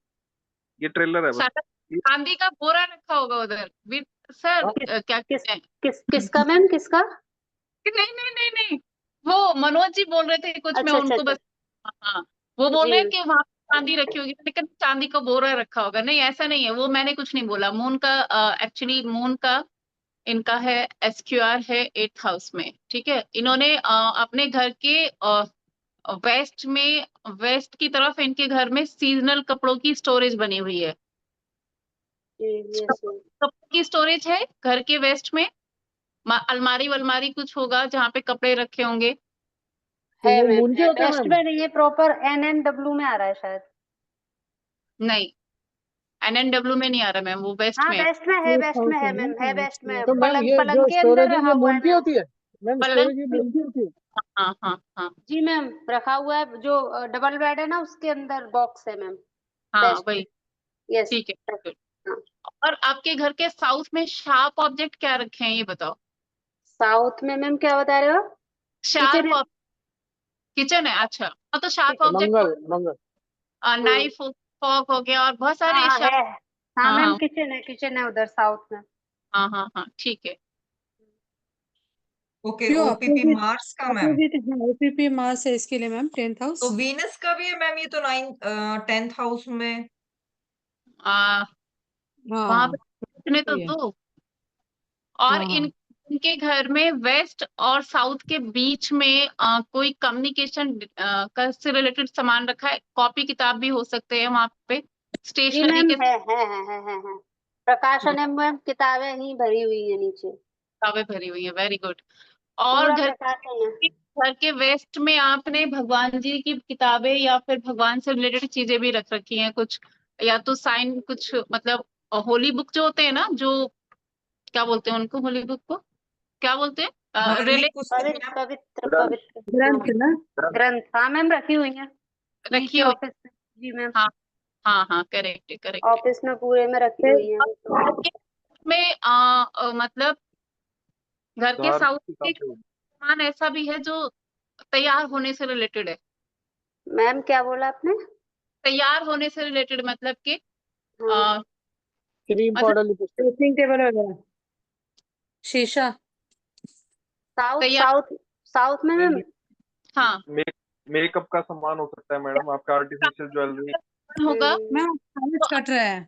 ये ट्रेलर है बस। शायद चांदी का बोरा रखा होगा उधर भी सर। हाँ, क्या किस कहते हैं? किसका मैम, किसका? नहीं नहीं नहीं नहीं, वो मनोज जी बोल रहे थे कुछ, मैं अच्छा अच्छा उनको अच्छा। बस, हाँ, वो बोल जी रहे हैं कि वहां पे चांदी रखी होगी, लेकिन चांदी का बोरा रखा होगा। नहीं, ऐसा नहीं है, वो मैंने कुछ नहीं बोला। मून का एक्चुअली मून का इनका है, SQR है 8th हाउस में, ठीक है। इन्होंने अपने घर के वेस्ट में, वेस्ट की तरफ इनके घर में सीजनल कपड़ों की स्टोरेज बनी हुई है। जी, यस मैम। कपड़ों की स्टोरेज है घर के वेस्ट में, अलमारी वलमारी कुछ होगा जहाँ पे कपड़े रखे होंगे। तो है वो मैम, मून के है होते हैं वेस्ट मैम। में नहीं है, प्रॉपर NNW में आ रहा है शायद। नहीं, NNW में नहीं आ रहा मैम, वो वेस्ट हाँ में है। वेस्ट में है, फोर्थ वेस्ट हाउस में है है मैम, है ना। वेस्ट में। तो मैम पलंग ये पलंग जो के अंदर स्टोरेज है रखा ये हुआ है मून की मैम। होती है मैम, पलंग, स्टोरेज ये मून की होती है। हाँ हाँ हाँ जी मैम, रखा हुआ है, जो डबल बेड है ना उसके अंदर बॉक्स है मैम। हाँ, वेस्ट में। वही, यस। ठीक है, good। हाँ। और आपके घर के साउथ में शार्प ऑब्जेक्ट क्या रखे हैं, ये बताओ। साउथ में मैम क्या बता रहे हो? किचन शार्प, है। किचन है, अच्छा। हाँ, तो शार्प ऑब्जेक्ट, मंगल मंगल। नाइफ, फॉक हो गया, और बहुत हाँ सारे हाँ शार्प। है। हाँ हाँ मैम, हाँ किचन है उधर साउथ में। हाँ हाँ हाँ, ठीक है। ओके। जो ओपीपी अपोजिट, मार्स का मैम, अपोजिट है OPP मार्स है इसके लिए मैम 10th हाउस। तो वीनस का भी है मैम, ये तो 10th हाउस में। आ, वहां हाँ पे सोचने तो सही है। दो। और हाँ हाँ इनके घर में वेस्ट और साउथ के बीच में कोई कम्युनिकेशन का से रिलेटेड सामान रखा है, कॉपी किताब भी हो सकते हैं वहां पे, जी स्टेशनरी मैम, के है। प्रकाशन है मैम, किताबें ही भरी हुई है नीचे। किताबें भरी हुई है, वेरी गुड। और पूरा घर प्रकाशन है। घर के वेस्ट में आपने भगवान जी की किताबें या फिर भगवान से रिलेटेड चीजें भी रख रखी हैं कुछ, या तो साइन कुछ, मतलब होली बुक जो होते हैं ना, जो क्या बोलते हैं उनको, होली बुक को क्या बोलते हैं, धार्मिक पुस्तक पवित्र मैम। पवित्र पवित्र। ग्रंथ ना। ग्रंथ, हाँ मैम, रखी हुई है रखी नीचे हुई। ऑफिस में। जी मैम, हाँ हाँ हाँ, करेक्ट है, करेक्ट है। ऑफिस में पूरे में रखी हुई है वो घर तो। के में मतलब घर के धार्मिक साउथ के किताबें। सामान ऐसा भी है जो तैयार होने से रिलेटेड है। मैम क्या बोला आपने? तैयार होने से रिलेटेड मतलब कि हाँ। क्रीम मतलब पाउडर लिपस्टिक। ड्रेसिंग टेबल वगैरह, शीशा। साउथ तैयार, साउथ साउथ में मैम। हाँ। मेकअप का सामान हो सकता है मैडम, आपका आर्टिफिशियल ज्वेलरी। होगा मैम आवाज तो कट रहा है।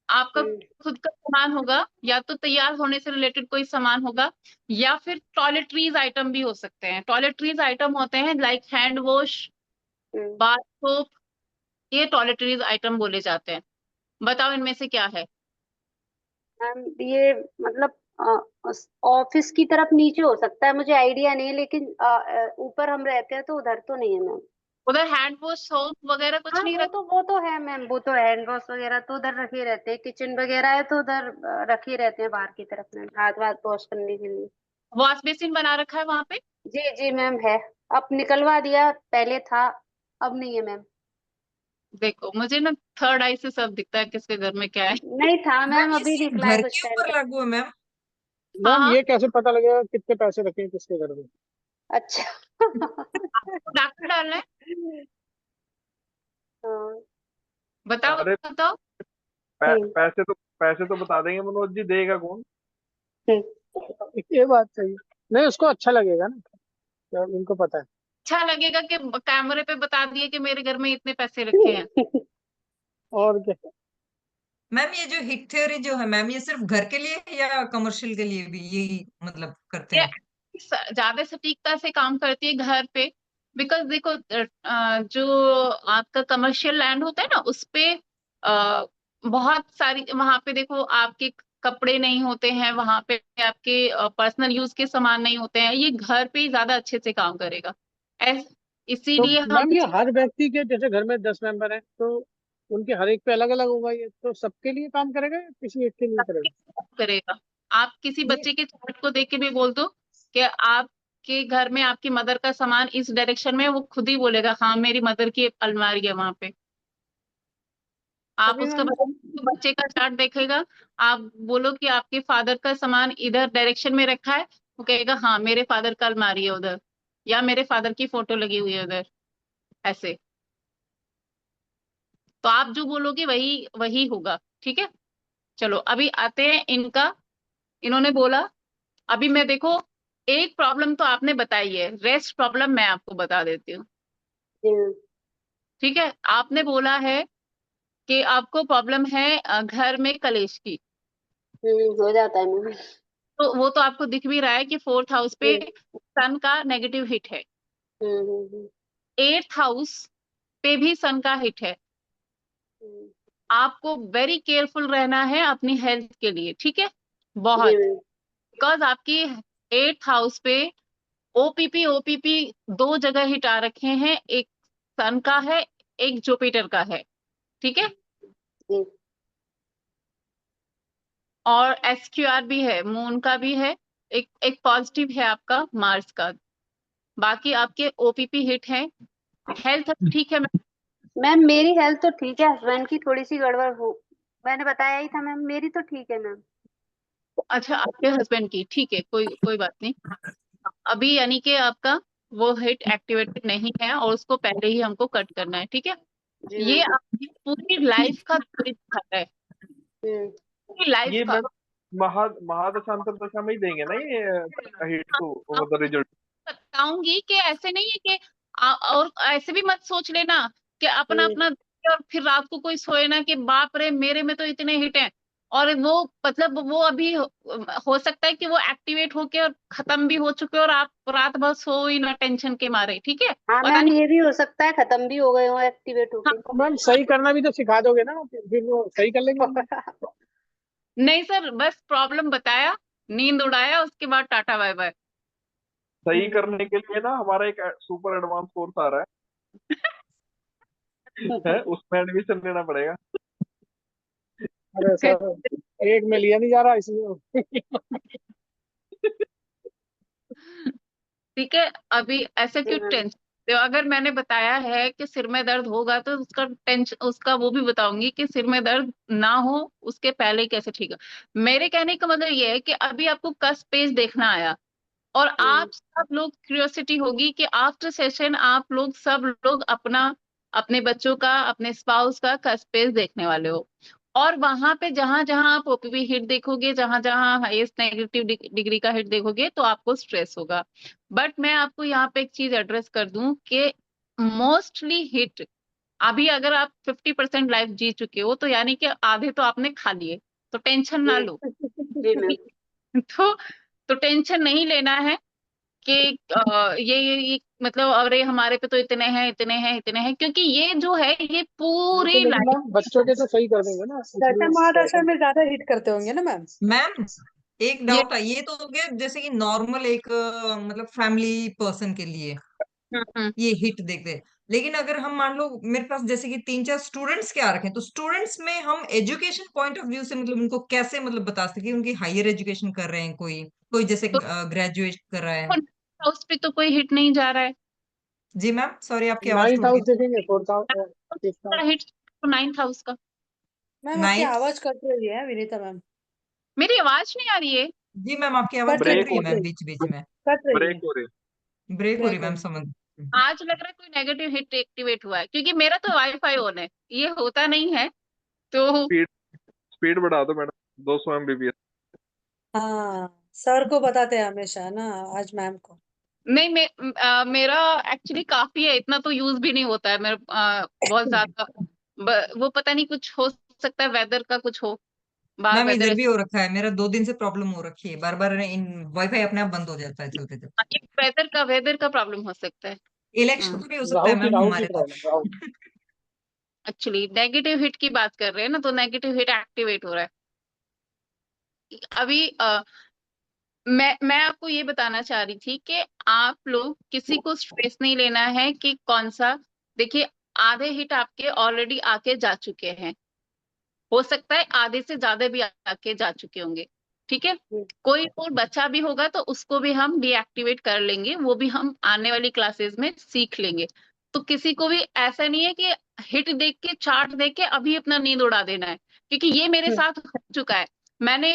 आपका खुद का सामान होगा, या तो तैयार होने से रिलेटेड कोई सामान होगा, या फिर टॉयलेटरीज आइटम भी हो सकते हैं। टॉयलेटरीज आइटम होते हैं like hand wash, bath soap, ये टॉयलेटरीज आइटम बोले जाते हैं। बताओ इनमें से क्या है। मैम ये मतलब ऑफिस की तरफ नीचे हो सकता है, मुझे आइडिया नहीं है, लेकिन ऊपर हम रहते हैं तो उधर तो नहीं है मैम। उधर हैंड वॉश सोप वगैरह कुछ हाँ नहीं वो तो है मैम, वो तो हैंड वॉश वगैरह तो उधर रखे रहते हैं, किचन वगैरह है तो उधर रखे रहते हैं बाहर की तरफ मैम, हाथ वाथ वॉश करने के लिए। वॉश बेसिन बना रखा है वहां पे। जी जी मैम है, अब निकलवा दिया, पहले था अब नहीं है मैम। देखो मुझे ना थर्ड आई से सब दिखता है किसके घर में क्या है। नहीं था मैम मैम, ये अभी सिर्फ निकला है घर कुछ के टाइम ऊपर पहले। लागू है मैम? हाँ मैम हाँ, ये कैसे पता लगेगा कितने पैसे रखे हैं किसके घर में? अच्छा आपको डॉक्टर डालना है। हाँ, बताओ अरे बताओ। हम्म, पैसे तो बता देंगे मनोज जी, देगा कौन? हम्म, ये बात सही है। नहीं उसको अच्छा लगेगा ना, तो इनको पता है। अच्छा लगेगा कि कैमरे पे बता दिए कि मेरे घर में इतने पैसे रखे हैं। और क्या। मैम ये जो हिट थ्योरी जो है मैम, ये सिर्फ घर के लिए है या कमर्शियल के लिए भी यही मतलब करते ये हैं? ज्यादा सटीकता से काम करती है घर पे। बिकॉज देखो जो आपका कमर्शियल लैंड होता है ना, उस पे बहुत सारी, वहां पे देखो आपके कपड़े नहीं होते हैं, वहां पे आपके पर्सनल यूज के सामान नहीं होते हैं। ये घर पे ही ज्यादा अच्छे से काम करेगा। ऐस तो इसीलिए हम मैम ये हर व्यक्ति के, जैसे घर में 10 मेंबर हैं तो उनके हर एक पे अलग अलग होगा, ये तो सबके लिए काम करेगा या किसी एक के लिए करेगा? करेगा। आप किसी ये बच्चे के चार्ट को देख के भी बोल दो कि आपके घर में आपकी मदर का सामान इस डायरेक्शन में है, वो खुद ही बोलेगा हाँ मेरी मदर की एक अलमारी है वहां पे। आप तभी उसका मैम। बच्चे का चार्ट देखेगा, आप बोलो कि आपके फादर का सामान इधर डायरेक्शन में रखा है, वो कहेगा हाँ मेरे फादर का अलमारी है उधर, या मेरे फादर की फोटो लगी हुई है उधर, ऐसे। तो आप जो बोलोगे वही वही होगा। ठीक है, चलो अभी आते हैं इनका। इन्होंने बोला, अभी मैं देखो, एक प्रॉब्लम तो आपने बताई है, रेस्ट प्रॉब्लम मैं आपको बता देती हूँ। हम्म, ठीक है, आपने बोला है कि आपको प्रॉब्लम है घर में कलेश की। हो जाता है मैम। तो वो तो आपको दिख भी रहा है कि फोर्थ हाउस पे हम्म, सन का नेगेटिव हिट है, हम्म, हम्म, एट्थ हाउस पे भी सन का हिट है। हम्म, आपको वेरी केयरफुल रहना है अपनी हेल्थ के लिए, ठीक है, जी बहुत। मैम। बिकॉज आपकी एट्थ हाउस पे ओपीपी ओपीपी दो जगह हिट आ रखे हैं, एक सन का है, एक जुपिटर का है। ठीक है, जी और एसक्यूआर भी है, मून का भी है, एक एक पॉजिटिव है आपका मार्स का। बाकी आपके ओपीपी हिट है। हेल्थ ठीक है। मैम, मेरी हेल्थ तो ठीक है, हस्बैंड की थोड़ी सी गड़बड़ हो, मैंने बताया ही था मैम, मेरी तो ठीक है मैम। अच्छा, आपके हस्बैंड की ठीक है, कोई कोई बात नहीं। अभी यानी कि आपका वो हिट एक्टिवेटेड नहीं है और उसको पहले ही हमको कट करना है। ठीक है, जी ये मैम। आपकी पूरी लाइफ का थ्योरी दिखा रहा है, हम्म, पूरी लाइफ ये का। मैम महादशांतर दशा में ही देंगे ना ये हिट को, मतलब रिजल्ट? बताऊंगी कि ऐसे नहीं है कि और ऐसे भी मत सोच लेना कि अपना हम्म, अपना देखे और फिर रात को कोई सोए ना कि बाप रे मेरे में तो इतने हिट हैं। और वो मतलब वो अभी हो सकता है कि वो एक्टिवेट होके और खत्म भी हो चुके हो और आप रात भर सो ही ना टेंशन के मारे। ठीक है, हाँ पता मैम, नहीं। ये भी हो सकता है खत्म भी हो गए हो एक्टिवेट हाँ, होके। तो मैम सही करना भी तो सिखा दोगे ना, फिर वो सही कर लेंगे। नहीं सर, बस प्रॉब्लम बताया, नींद उड़ाया, उसके बाद टाटा बाय बाय। सही करने के लिए ना हमारा एक सुपर एडवांस कोर्स आ रहा है, उसमें एडमिशन लेना पड़ेगा। अरे सर, एक में लिया नहीं जा रहा इसलिए। ठीक है, अभी ऐसे जी क्यों मैम। टेंशन। तो अगर मैंने बताया है कि सिर में दर्द होगा तो उसका टेंशन, उसका वो भी बताऊंगी कि सिर में दर्द ना हो उसके पहले कैसे ठीक है। मेरे कहने का मतलब ये है कि अभी आपको कस्प पेज देखना आया, और हम्म, आप सब लोग क्यूरियोसिटी होगी कि आफ्टर सेशन आप लोग सब लोग अपना, अपने बच्चों का, अपने स्पाउस का कस्प पेज देखने वाले हो। और वहां पे जहां जहां आप ओपीवी हिट देखोगे, जहां जहां हाईएस्ट नेगेटिव डिग्री का हिट देखोगे तो आपको स्ट्रेस होगा। बट मैं आपको यहाँ पे एक चीज एड्रेस कर दूं कि मोस्टली हिट अभी अगर आप 50% लाइफ जी चुके हो तो यानी कि आधे तो आपने खा लिए, तो टेंशन ना जी लो। जी मैम। तो टेंशन नहीं लेना है कि ये मतलब अरे हमारे पे तो इतने हैं इतने हैं इतने हैं, क्योंकि ये जो है ये तो पूरी लेकिन लाइफ। मैम बच्चों के तो सही कर देंगे ना, दशा इसलिए महादशा में ज्यादा हिट करते होंगे ना मैम? मैम एक ये डाउट है, ये तो हो गया जैसे कि नॉर्मल एक मतलब फैमिली पर्सन के लिए हम्म। ये हिट देखते हैं। लेकिन अगर हम मान लो मेरे पास जैसे कि 3-4 स्टूडेंट्स क्या रखे, तो स्टूडेंट्स में हम एजुकेशन पॉइंट ऑफ व्यू से मतलब उनको कैसे मतलब बता सके उनकी हायर एजुकेशन कर रहे हैं, कोई कोई जैसे तो ग्रेजुएट कर रहा है। हाउस पे तो कोई हिट नहीं जा रहा है। जी मैम, सॉरी आपकी आवाज 9th टूट गई हाउस थी। देखेंगे, 4th house, 5th house. Hit तो 9th हाउस का। मैम आपकी 9th। आवाज कट रही है विनीता मैम। मेरी आवाज नहीं आ रही है? जी मैम, आपकी आवाज कट रही कट ब्रेक रही हो है रही मैम है, बीच बीच में। कट रही ब्रेक है, हो रही ब्रेक हो रही ब्रेक हो मैम, रही समझ। आज लग रहा है कोई नेगेटिव हिट एक्टिवेट हुआ है, क्योंकि मेरा तो वाईफाई ऑन है, ये होता नहीं है। तो स्पीड स्पीड बढ़ा दो मैडम, 200 MBPS। हाँ सर को बताते हैं हमेशा ना, आज मैम को। नहीं मेरा एक्चुअली काफी है, इतना तो यूज भी नहीं होता है मेरा बहुत ज्यादा। वो पता नहीं कुछ हो सकता है, वेदर का कुछ हो, बाहर मैम वेदर इधर भी हो रखा है, मेरा 2 दिन से प्रॉब्लम हो रखी है, बार बार इन वाईफाई अपने आप बंद हो जाता है चलते चलते। वेदर का प्रॉब्लम हो सकता है। इलेक्शन तो नहीं हो सकता राहु है की मैम राहु की हमारे तो। Problem, Rahu. Actually negative hit की बात कर रहे हैं ना, तो नेगेटिव हिट एक्टिवेट हो रहा है अभी। मैं आपको ये बताना चाह रही थी कि आप लोग किसी को स्ट्रेस नहीं लेना है कि कौन सा। देखिए, आधे हिट आपके ऑलरेडी आके जा चुके हैं, हो सकता है आधे से ज्यादा भी आके जा चुके होंगे। ठीक है, कोई और बचा भी होगा तो उसको भी हम डीएक्टिवेट कर लेंगे, वो भी हम आने वाली क्लासेस में सीख लेंगे। तो किसी को भी ऐसा नहीं है कि हिट देख के चार्ट देख के अभी अपना नींद उड़ा देना है, क्योंकि ये मेरे साथ हो चुका है। मैंने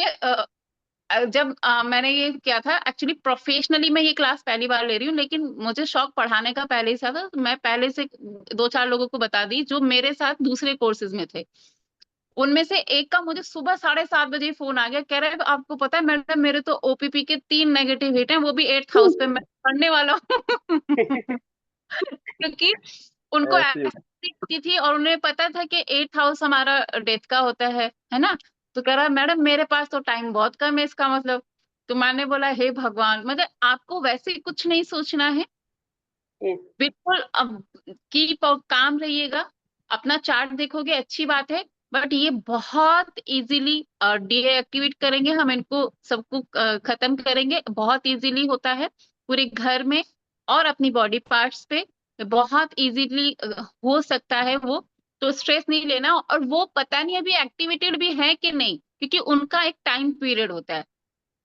जब मैंने ये किया था, एक्चुअली प्रोफेशनली मैं ये क्लास पहली बार ले रही हूँ, लेकिन मुझे शौक पढ़ाने का पहले से था, तो मैं पहले से 2-4 लोगों को बता दी जो मेरे साथ दूसरे कोर्सेज में थे। उनमें से एक का मुझे सुबह 7:30 बजे फोन आ गया, कह रहा है आपको पता है मैडम, मेरे तो ओपीपी के 3 नेगेटिव हिट हैं, वो भी 8th हाउस पे, मैं पढ़ने वाला हूँ। क्योंकि उनको ऐसी होती थी और उन्हें पता था कि 8th हाउस हमारा डेथ का होता है ना। तो कह रहा मैडम मेरे पास तो टाइम बहुत कम है, इसका मतलब। तो मैंने बोला हे भगवान, मतलब आपको वैसे कुछ नहीं सोचना है, बिल्कुल अब की काम रहिएगा, अपना चार्ट देखोगे अच्छी बात है, बट ये बहुत इजीली डीएक्टिवेट करेंगे हम इनको सबको, खत्म करेंगे, बहुत इजीली होता है पूरे घर में और अपनी बॉडी पार्ट्स पे, बहुत इजीली हो सकता है वो। तो स्ट्रेस नहीं लेना, और वो पता नहीं अभी एक्टिवेटेड भी है कि नहीं, क्योंकि उनका एक टाइम पीरियड होता है,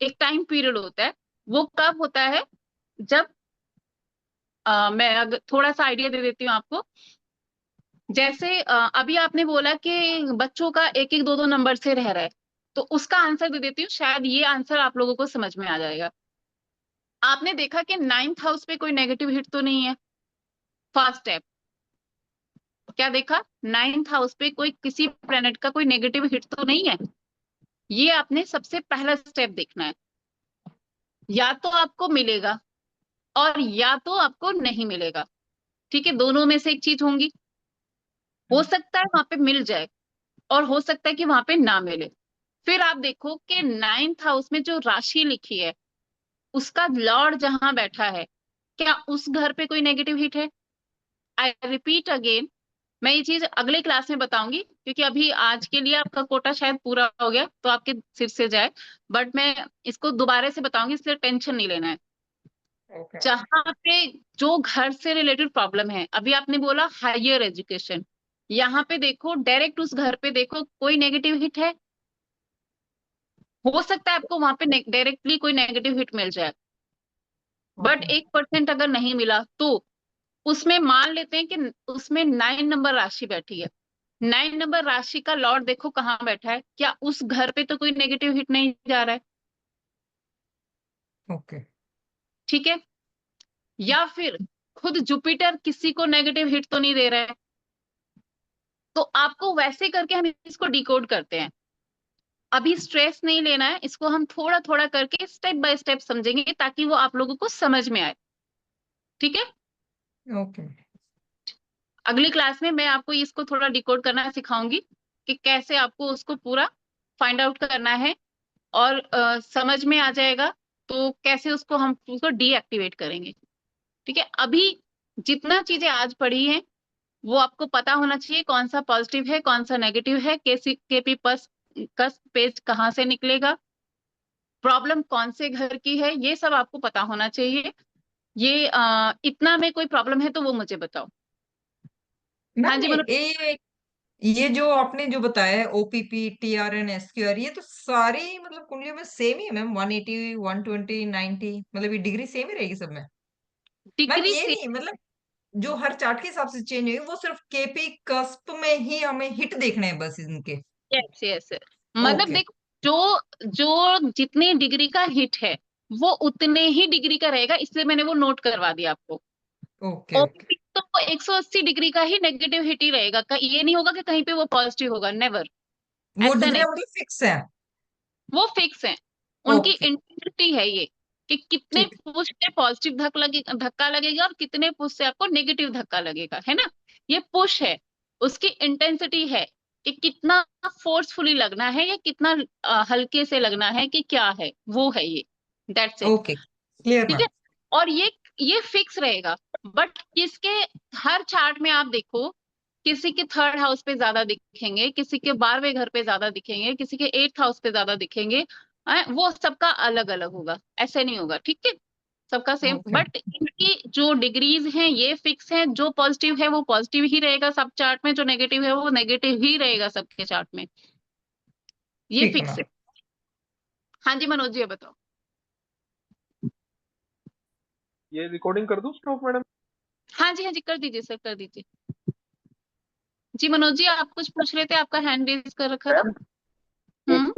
एक टाइम पीरियड होता है। वो कब होता है, जब मैं अगर थोड़ा सा आइडिया दे देती हूँ आपको। जैसे अभी आपने बोला कि बच्चों का 1-1 2-2 नंबर से रह रहा है, तो उसका आंसर दे देती हूँ, शायद ये आंसर आप लोगों को समझ में आ जाएगा। आपने देखा कि 9th हाउस पे कोई नेगेटिव हिट तो नहीं है, फर्स्ट स्टेप। क्या देखा? 9th हाउस पे कोई किसी प्लेनेट का कोई नेगेटिव हिट तो नहीं है, ये आपने सबसे पहला स्टेप देखना है। या तो आपको मिलेगा और या तो आपको नहीं मिलेगा, ठीक है, दोनों में से एक चीज होंगी। हो सकता है वहां पे मिल जाए और हो सकता है कि वहां पे ना मिले। फिर आप देखो कि 9th हाउस में जो राशि लिखी है, उसका लॉर्ड जहां बैठा है, क्या उस घर पे कोई नेगेटिव हिट है? आई रिपीट अगेन, मैं ये चीज अगले क्लास में बताऊंगी, क्योंकि अभी आज के लिए आपका कोटा शायद पूरा हो गया तो आपके सिर से जाए, बट मैं इसको दोबारा से बताऊंगी, इसलिए टेंशन नहीं लेना है। ओके। जहां पे जो घर से रिलेटेड प्रॉब्लम है, अभी आपने बोला हायर एजुकेशन, यहाँ पे देखो, डायरेक्ट उस घर पे देखो कोई नेगेटिव हिट है? हो सकता है आपको वहां पे डायरेक्टली कोई नेगेटिव हिट मिल जाए, बट ओके। 1% अगर नहीं मिला तो उसमें मान लेते हैं कि उसमें 9 नंबर राशि बैठी है। 9 नंबर राशि का लॉर्ड देखो कहाँ बैठा है, क्या उस घर पे तो कोई नेगेटिव हिट नहीं जा रहा है? ओके। ठीक है, या फिर खुद जुपिटर किसी को नेगेटिव हिट तो नहीं दे रहा है? तो आपको वैसे करके हम इसको डिकोड करते हैं। अभी स्ट्रेस नहीं लेना है, इसको हम थोड़ा थोड़ा करके स्टेप बाय स्टेप समझेंगे, ताकि वो आप लोगों को समझ में आए। ठीक है, ओके। अगली क्लास में मैं आपको इसको थोड़ा डिकोड करना सिखाऊंगी कि कैसे आपको उसको पूरा फाइंड आउट करना है, और समझ में आ जाएगा तो कैसे उसको हम उसको डीएक्टिवेट करेंगे। ठीक है, अभी जितना चीजें आज पढ़ी हैं वो आपको पता होना चाहिए, कौन सा पॉजिटिव है कौन सा नेगेटिव है, केपी पस का पेज कहाँ से निकलेगा, प्रॉब्लम कौन से घर की है, ये सब आपको पता होना चाहिए। ये इतना में कोई प्रॉब्लम है तो वो मुझे बताओ। हाँ मैम जी मनोज। ये जो आपने जो बताया है ओपीपी टीआरएन एसक्यूआर, ये तो सारी मतलब कुंडलियों में सेम ही है मैम, 180 120 90, मतलब ये डिग्री सेम ही रहेगी सब में। मैम डिग्री ये से नहीं मतलब जो हर चार्ट के हिसाब से चेंज हुई वो सिर्फ केपी कस्प में ही हमें हिट देखने हैं बस इनके। यस यस, मतलब ओके देखो, जो जो जितनी डिग्री का हिट है वो उतने ही डिग्री का रहेगा, इसलिए मैंने वो नोट करवा दिया आपको। ओके ओके ओपी तो वो 180 डिग्री का ही नेगेटिव हिट ही रहेगा, ये नहीं होगा कि कहीं पे वो पॉजिटिव होगा, नेवर, वो ऐसा डिग्री नहीं। मतलब फिक्स है। वो फिक्स है, उनकी ओके इंटेंसिटी है ये, कि कितने ठीक पुश से पॉजिटिव धक्का लगेगा और कितने पुश से आपको नेगेटिव धक्का लगेगा, है ना। ये पुश है, उसकी इंटेंसिटी है कि कितना फोर्सफुली लगना है या कितना हल्के से लगना है कि क्या है, वो है ये, दैट्स इट। ओके क्लियर ठीक मैम। है, और ये फिक्स रहेगा। बट किसके हर चार्ट में आप देखो, किसी के थर्ड हाउस पे ज्यादा दिखेंगे, किसी के 12वें घर पे ज्यादा दिखेंगे, किसी के 8th हाउस पे ज्यादा दिखेंगे, वो सबका अलग अलग होगा, ऐसे नहीं होगा, ठीक है, सबका सेम। ओके बट इनकी जो डिग्रीज हैं ये फिक्स है, जो पॉजिटिव है वो पॉजिटिव ही रहेगा सब चार्ट में, जो नेगेटिव है वो नेगेटिव ही रहेगा सबके चार्ट में, ये ठीक है फिक्स मैम। है। हाँ जी मनोज जी, ये बताओ। ये रिकॉर्डिंग कर दूं स्टॉप मैडम? हाँ जी कर दीजिए सर, कर दीजिए। जी मनोज जी, आप कुछ पूछ रहे थे, आपका हैंड रेज कर रखा था। मैम एक हम्म।